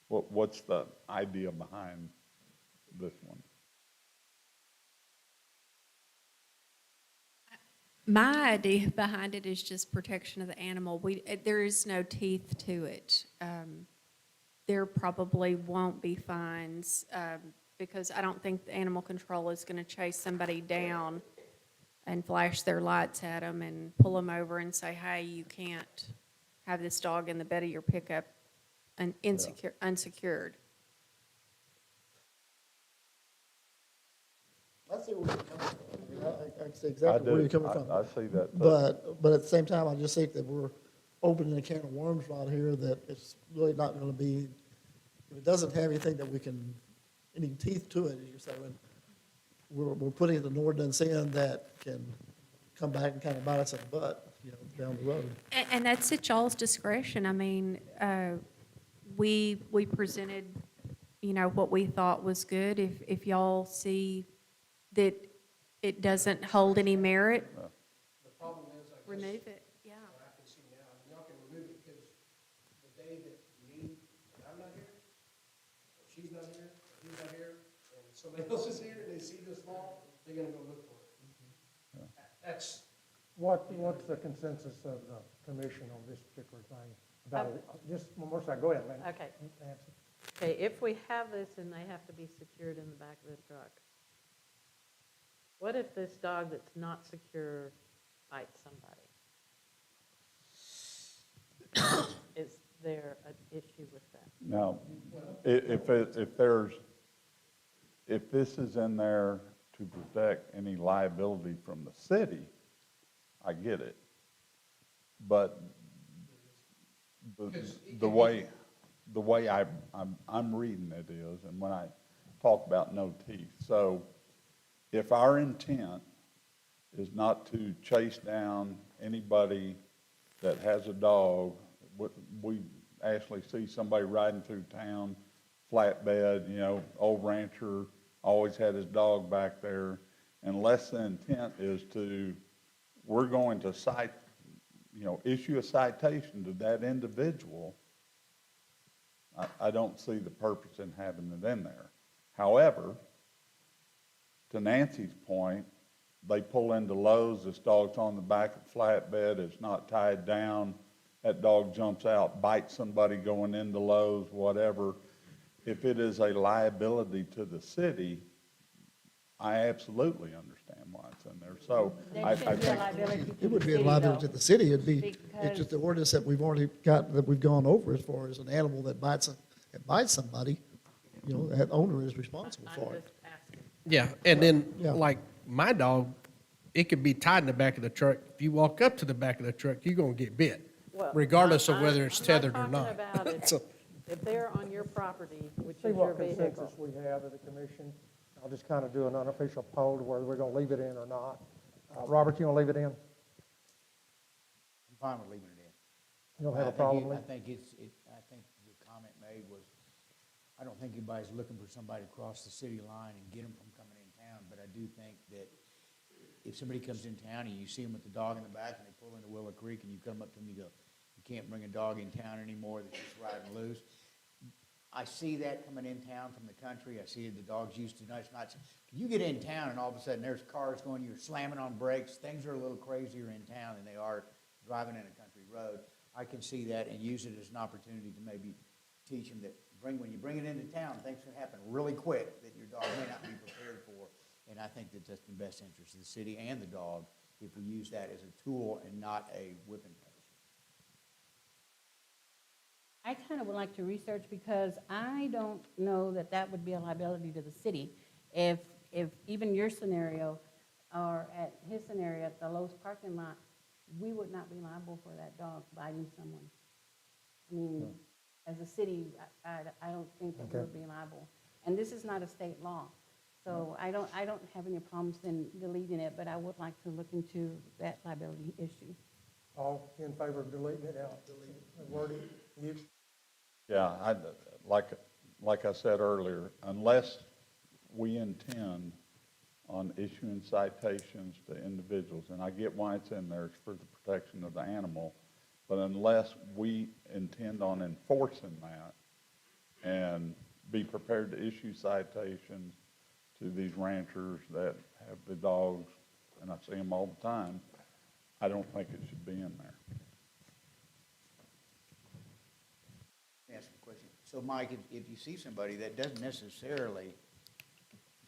what's the idea behind this one? My idea behind it is just protection of the animal. There is no teeth to it. There probably won't be fines, because I don't think the animal control is going to chase somebody down and flash their lights at them and pull them over and say, hey, you can't have this dog in the bed of your pickup and unsecured. I see where you're coming from. I see exactly where you're coming from. I see that. But at the same time, I just think that we're opening a can of worms right here that it's really not going to be, if it doesn't have anything that we can, any teeth to it, as you're saying, we're putting an ordinance in that can come back and kind of bite us in the butt, down the road. And that's at y'all's discretion. I mean, we presented, what we thought was good. If y'all see that it doesn't hold any merit, The problem is, I guess, remove it, yeah. what I can see now, I mean, y'all can remove it because the day that me, and I'm not here, or she's not here, or he's not here, and somebody else is here, and they see this law, they're gonna go look for it. That's, What's the consensus of the commission on this particular thing? About, just one more second, go ahead, Lynn. Okay. Nancy. Okay, if we have this and they have to be secured in the back of the truck, what if this dog that's not secure bites somebody? Is there an issue with that? Now, if this is in there to protect any liability from the city, I get it. But the way I'm reading it is, and when I talk about no teeth, so if our intent is not to chase down anybody that has a dog, we actually see somebody riding through town, flatbed, old rancher, always had his dog back there, unless the intent is we're going to issue a citation to that individual, I don't see the purpose in having it in there. However, to Nancy's point, they pull into Lowe's, this dog's on the back of the flatbed, it's not tied down, that dog jumps out, bites somebody going into Lowe's, whatever. If it is a liability to the city, I absolutely understand why it's in there. So I There should be a think, liability to It would the be a city, liability to though. the city. It's Because- just the ordinance that we've already got, that we've gone over as far as an animal that bites somebody, that owner is responsible I'm for it. just asking. yeah, and then, Yeah. like, my dog, it could be tied in the back of the truck. If you walk up to the back of the truck, you're gonna get bit, Well, regardless of I'm- whether it's I'm tethered or talking not. about So- if they're on your property, which See is your what vehicle. consensus we have of the commission. I'll just kind of do an unofficial poll to whether we're going to leave it in or not. Robert, you want to leave it in? I'm fine with leaving it in. You don't have a I think problem it- with I it? think I think the comment made was, I don't think anybody's looking for somebody to cross the city line and get them from coming in town, but I do think that if somebody comes in town and you see them with the dog in the back and they pull into Willow Creek and you come up to them, you go, you can't bring a dog in town anymore that's just riding loose. I see that coming in town from the country. I see the dog's used to nice nights. You get in town and all of a sudden there's cars going, you're slamming on brakes. Things are a little crazier in town than they are driving in a country road. I can see that and use it as an opportunity to maybe teach them that when you bring it into town, things can happen really quick that your dog may not be prepared for. And I think that that's in the best interest of the city and the dog if we use that as a tool and not a whipping post. I kind of would like to research because I don't know that that would be a liability to the city. If even your scenario, or at his scenario at the Lowe's parking lot, we would not be liable for that dog biting someone. I mean, as a city, I don't think that we would be liable. And this is not a state law. So I don't have any problems in deleting it, but I would like to look into that liability issue. All in favor of deleting it out? Delete it. Wording, you? yeah, like I said earlier, unless we intend on issuing citations to individuals, and I get why it's in there, it's for the protection of the animal, but unless we intend on enforcing that and be prepared to issue citations to these ranchers that have the dogs, and I see them all the time, I don't think it should be in there. Let me ask you a question. So Mike, if you see somebody that doesn't necessarily,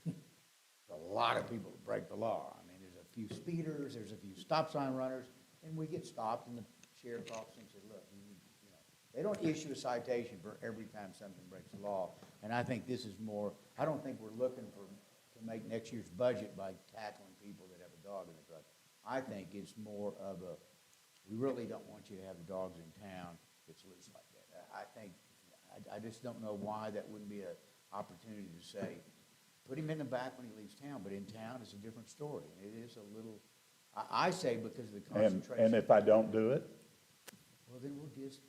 a lot of people that break the law. I mean, there's a few speeders, there's a few stop sign runners, and we get stopped and the sheriff talks and says, look, they don't issue a citation for every time something breaks the law. And I think this is more, I don't think we're looking to make next year's budget by tackling people that have a dog in the truck. I think it's more of we really don't want you to have the dogs in town that's loose like that. I just don't know why that wouldn't be an opportunity to say, put him in the back when he leaves town, but in town it's a different story. And it is a little I say because of the And concentration. if I don't do it, Well, then we'll just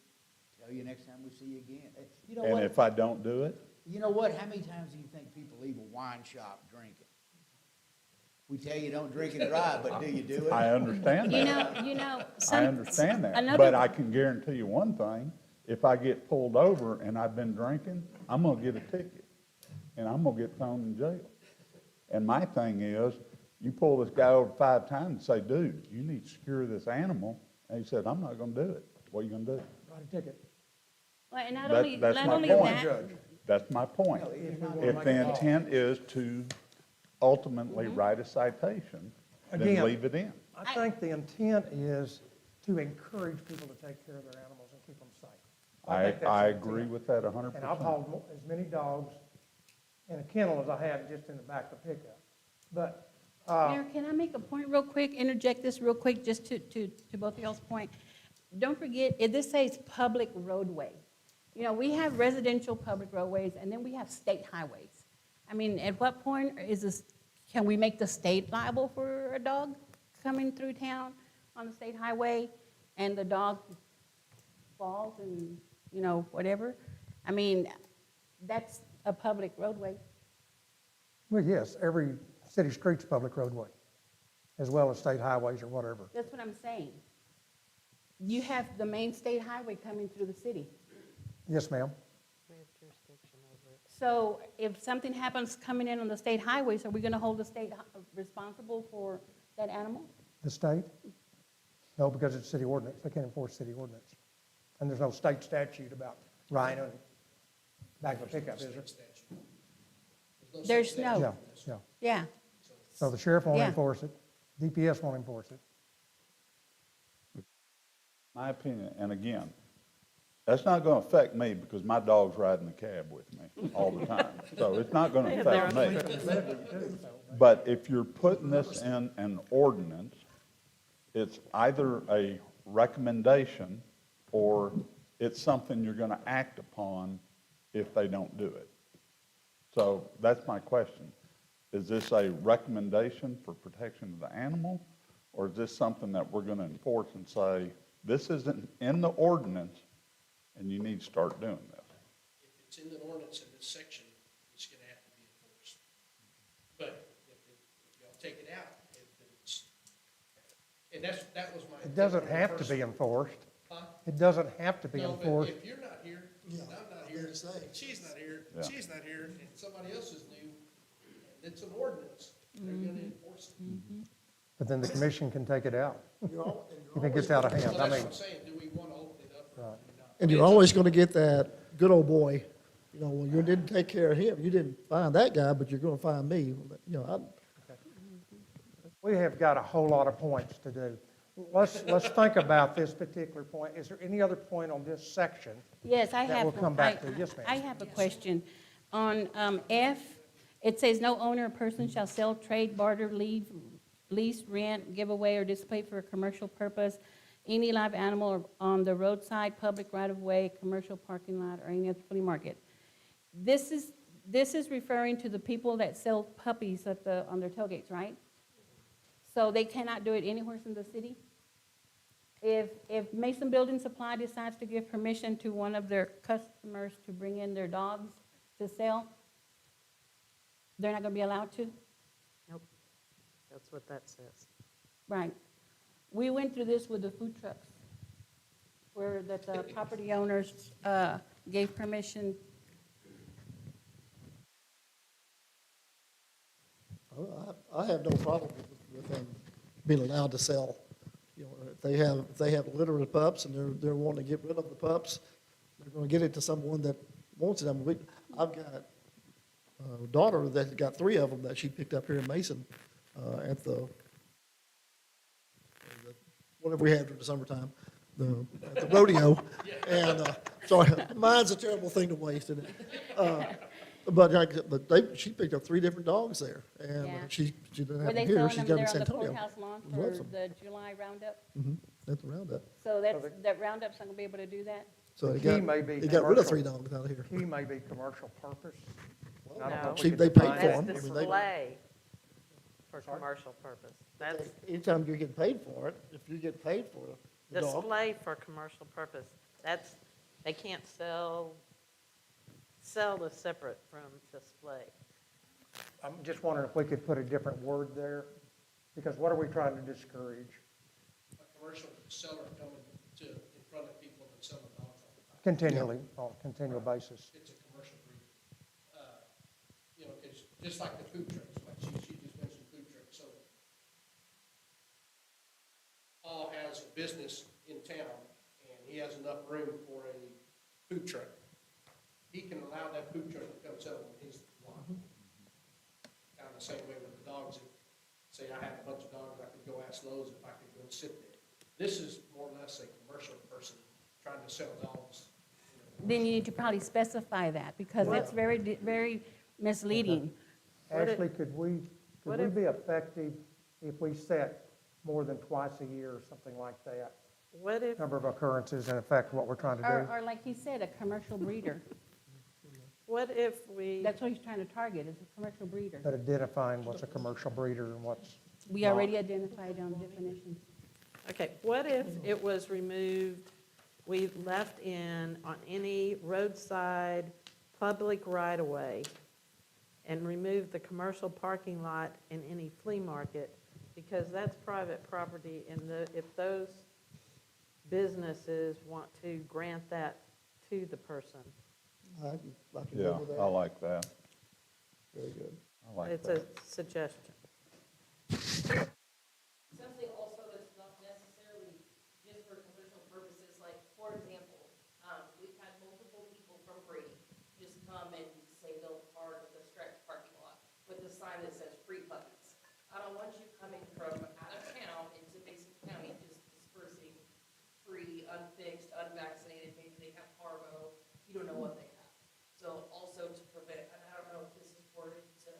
tell you next time we see you again. You know and what? if I don't do it, You know what? How many times do you think people leave a wine shop drinking? We tell you don't drink and drive, but do you do it? I understand You that. know, I some. understand that, another- but I can guarantee you one thing, if I get pulled over and I've been drinking, I'm gonna get a ticket, and I'm gonna get thrown in jail. And my thing is, you pull this guy over 5 times and say, dude, you need to secure this animal, and he said, I'm not gonna do it. What are you gonna do? Write a ticket. Well, and not That- only, that's not my only point. that, That's my point. If the intent is to ultimately write a citation, then Again, leave it in. I think the intent is to encourage people to take care of their animals and keep them safe. think that's I the agree intent. with that 100%. And I've hauled as many dogs in a kennel as I have just in the back of the pickup. But, Mayor, can I make a point real quick, interject this real quick, just to both of y'all's point? Don't forget, this says public roadway. You know, we have residential public roadways, and then we have state highways. I mean, at what point is this, can we make the state liable for a dog coming through town on the state highway, and the dog falls and, you know, whatever? I mean, that's a public roadway. well, yes, every city street's a public roadway, as well as state highways or whatever. That's what I'm saying. You have the main state highway coming through the city. Yes, ma'am. So if something happens coming in on the state highways, are we going to hold the state responsible for that animal? The state? No, because it's city ordinance. They can't enforce city ordinance. And there's no state statute about rhino in back of a pickup, is there? There's Yeah, no, yeah. yeah. So the sheriff won't Yeah. enforce it. DPS won't enforce it. My opinion, and again, that's not gonna affect me because my dog's riding the cab with me all the time. So it's not gonna affect me. But if you're putting this in an ordinance, it's either a recommendation or it's something you're gonna act upon if they don't do it. So that's my question. Is this a recommendation for protection of the animal? Or is this something that we're gonna enforce and say, this isn't in the ordinance and you need to start doing this? If it's in the ordinance in this section, it's gonna have to be enforced. But if y'all take it out, if it's, and that was my. It doesn't have to be enforced. Huh? It doesn't have to be No, but enforced. if you're not here, and I'm not here, and she's not here, Yeah. she's not here, and somebody else is new, and it's an ordinance, they're gonna enforce it. But then the commission can take it out You're al- and you're if it gets out of hand. Well, I that's mean, what I'm saying, do we wanna open it up or Right. do we not? And you're always gonna get that good old boy, you know, well, you didn't take care of him, you didn't find that guy, but you're gonna find me, you know, we have got a whole lot of points to do. Let's think about this particular point. Is there any other point on this section? Yes, I have. That we'll come back to. Yes, ma'am. I have a question. On F, it says, "No owner or person shall sell, trade, barter, lease, rent, give away, or display for a commercial purpose any live animal on the roadside, public right-of-way, commercial parking lot, or any other flea market." This is referring to the people that sell puppies on their tailgates, right? So they cannot do it anywhere in the city? If Mason Building Supply decides to give permission to one of their customers to bring in their dogs to sell, they're not going to be allowed to? Nope, that's what that says. Right. We went through this with the food trucks, where the property owners gave permission. I have no problem with them being allowed to sell. You know, if they have a litter of pups and they're wanting to get rid of the pups, they're gonna get it to someone that wants it. I mean, I've got a daughter that got 3 of them that she picked up here in Mason, at whatever we had during the summertime, at the rodeo. And, sorry, mine's a terrible thing to waste, isn't it? She picked up 3 different dogs there, and Yeah. she didn't Were have they them here, selling she's them got them there in on San the Antonio. courthouse lawn Lots for of them. the July roundup? At the roundup. So that roundup's not going to be able to do that? So The he key got, may be he got rid of commercial. 3 dogs out of here. Key may be commercial purpose. And I don't know if we She- can they define paid for that. them. That's I mean, they- display. for Sorry? commercial purpose. That's Anytime you're getting paid for it, if you get paid for the dog, display for commercial purpose. That's, they can't sell is separate from display. I'm just wondering if we could put a different word there, because what are we trying to discourage? A commercial seller coming in front of people and selling dogs all the time. Continually, on a continual basis. It's a commercial breed. You know, it's just like the food trucks, like she just mentioned food trucks. So Paul has a business in town, and he has enough room for a food truck. He can allow that food truck to come sell on his lot. Kind of the same way with the dogs. If, say I have a bunch of dogs, I could go ask Lowe's if I could go sit there. This is more or less a commercial person trying to sell dogs. Then you need to probably specify that, because that's very misleading. Ashley, could we be effective if we set more than twice a year or something like that? What if, Number of occurrences and affect what we're trying to do? Or like he said, a commercial breeder. what if we, That's what he's trying to target, is a commercial breeder. But identifying what's a commercial breeder and what's We already identified on definitions. okay, what if it was removed, we left in on any roadside, public right-of-way, and removed the commercial parking lot in any flea market, because that's private property, and if those businesses want to grant that to the person. I can Yeah, live with I that. like that. Very good. I like It's a that. suggestion. Something also that's not necessarily just for commercial purposes, like, for example, we've had multiple people from Brady just come and say they'll park at the stretch parking lot with a sign that says free puppies. I don't want you coming from out of town into Mason County just dispersing free, unfixed, unvaccinated, maybe they have parvo, you don't know what they have. So also to prevent, and I don't know if this is worded to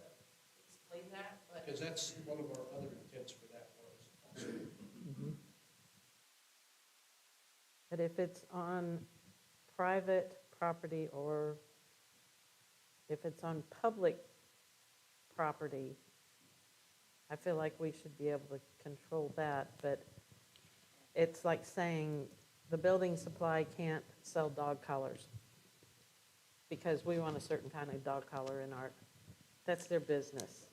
explain that, but. Because that's one of our other intents for that was also. But if it's on private property or if it's on public property, I feel like we should be able to control that, but it's like saying the building supply can't sell dog collars because we want a certain kind of dog collar in our, that's their business.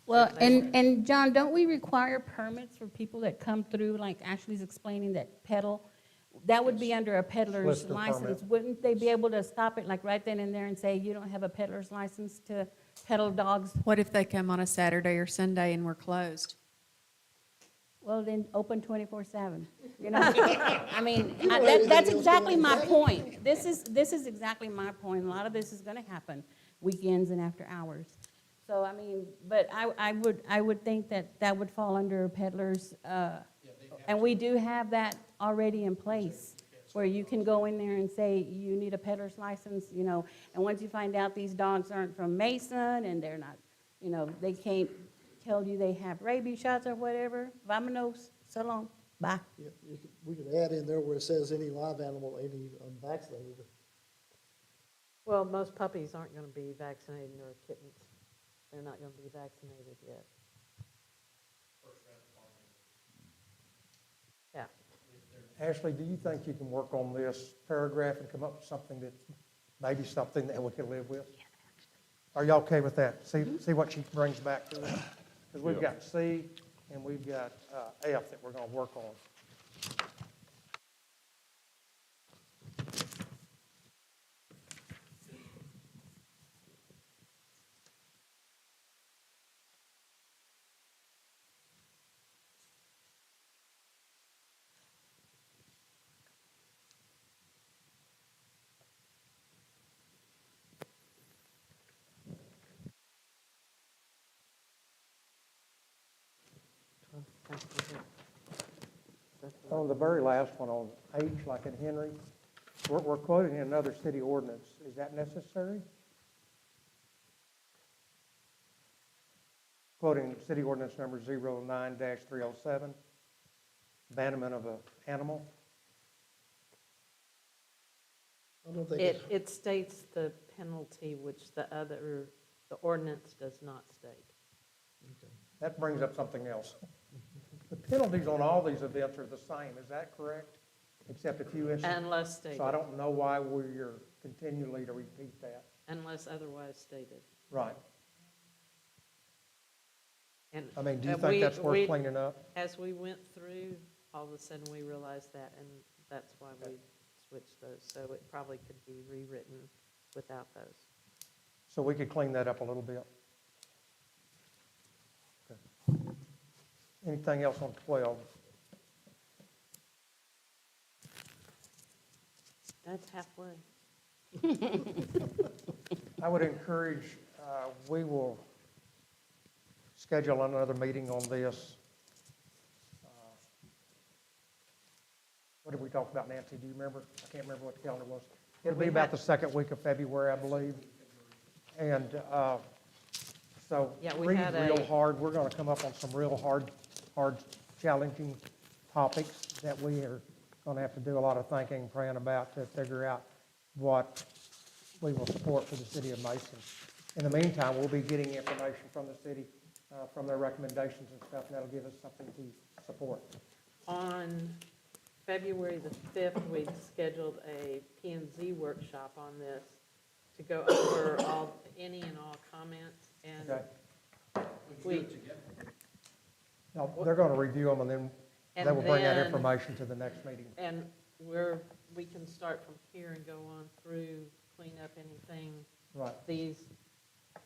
Well, and John, don't we require permits for people that come through, like Ashley's explaining, that peddle? That would be under a peddler's Solicitor license. permit. Wouldn't they be able to stop it like right then and there and say, you don't have a peddler's license to peddle dogs? What if they come on a Saturday or Sunday and we're closed? Well, then open 24/7, you know? I mean, that's exactly my point. This is exactly my point. A lot of this is gonna happen weekends and after hours. So, I mean, but I would think that would fall under peddlers, and we do have that already in place, where you can go in there and say, you need a peddler's license, you know, and once you find out these dogs aren't from Mason, and they're not, you know, they can't tell you they have rabies shots or whatever, vamonos, so long, bye. Yeah, we could add in there where it says any live animal, any unvaccinated. Well, most puppies aren't going to be vaccinated, nor kittens. They're not going to be vaccinated yet. Yeah. Ashley, do you think you can work on this paragraph and come up with something that's maybe something that we can live with? Are you okay with that? See what she brings back to us? Because we've got C and we've got F that we're going to work on. On the very last one, on H, like in Henry, we're quoting another city ordinance. Is that necessary? Quoting city ordinance number 09-307, abandonment of an animal. I don't think It states the penalty, which the ordinance does not state. That brings up something else. The penalties on all these events are the same, is that correct? Except a few instances? Unless stated. So I don't know why we're continually to repeat that. Unless otherwise stated. Right. And I mean, do you we- think that's we- worth cleaning up? As we went through, all of a sudden we realized that, and that's why we switched those. So it probably could be rewritten without those. So we could clean that up a little bit. Okay. Anything else on 12? That's halfway. I would encourage, we will schedule another meeting on this. What did we talk about, Nancy? Do you remember? I can't remember what the calendar was. It'll be about the second week of February, I believe. And so Yeah, we read had real a- hard. We're going to come up on some real hard, challenging topics that we are going to have to do a lot of thinking and praying about to figure out what we will support for the city of Mason. In the meantime, we'll be getting information from the city, from their recommendations and stuff, and that'll give us something to support. On February the 5th, we scheduled a P and Z workshop on this to go over any and all comments. And Okay. No, they're going to review them, and then they will bring that information to the next meeting. And we can start from here and go on through, clean up anything. Right.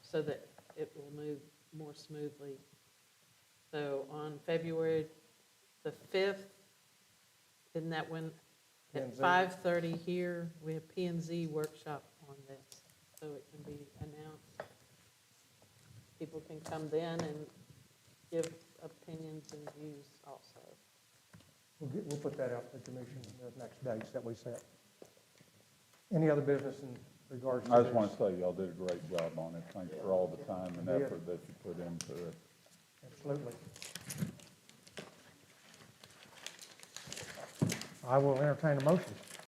So that it will move more smoothly. So on February the 5th, isn't that when, at P&Z. 5:30 here, we have P and Z workshop on this, so it can be announced. People can come then and give opinions and views also. We'll put that out to the commission in the next dates that we set. Any other business in regards to I this? just want to say y'all did a great job on it. Thanks for all the time and effort that you put into it. Absolutely. I will entertain a motion.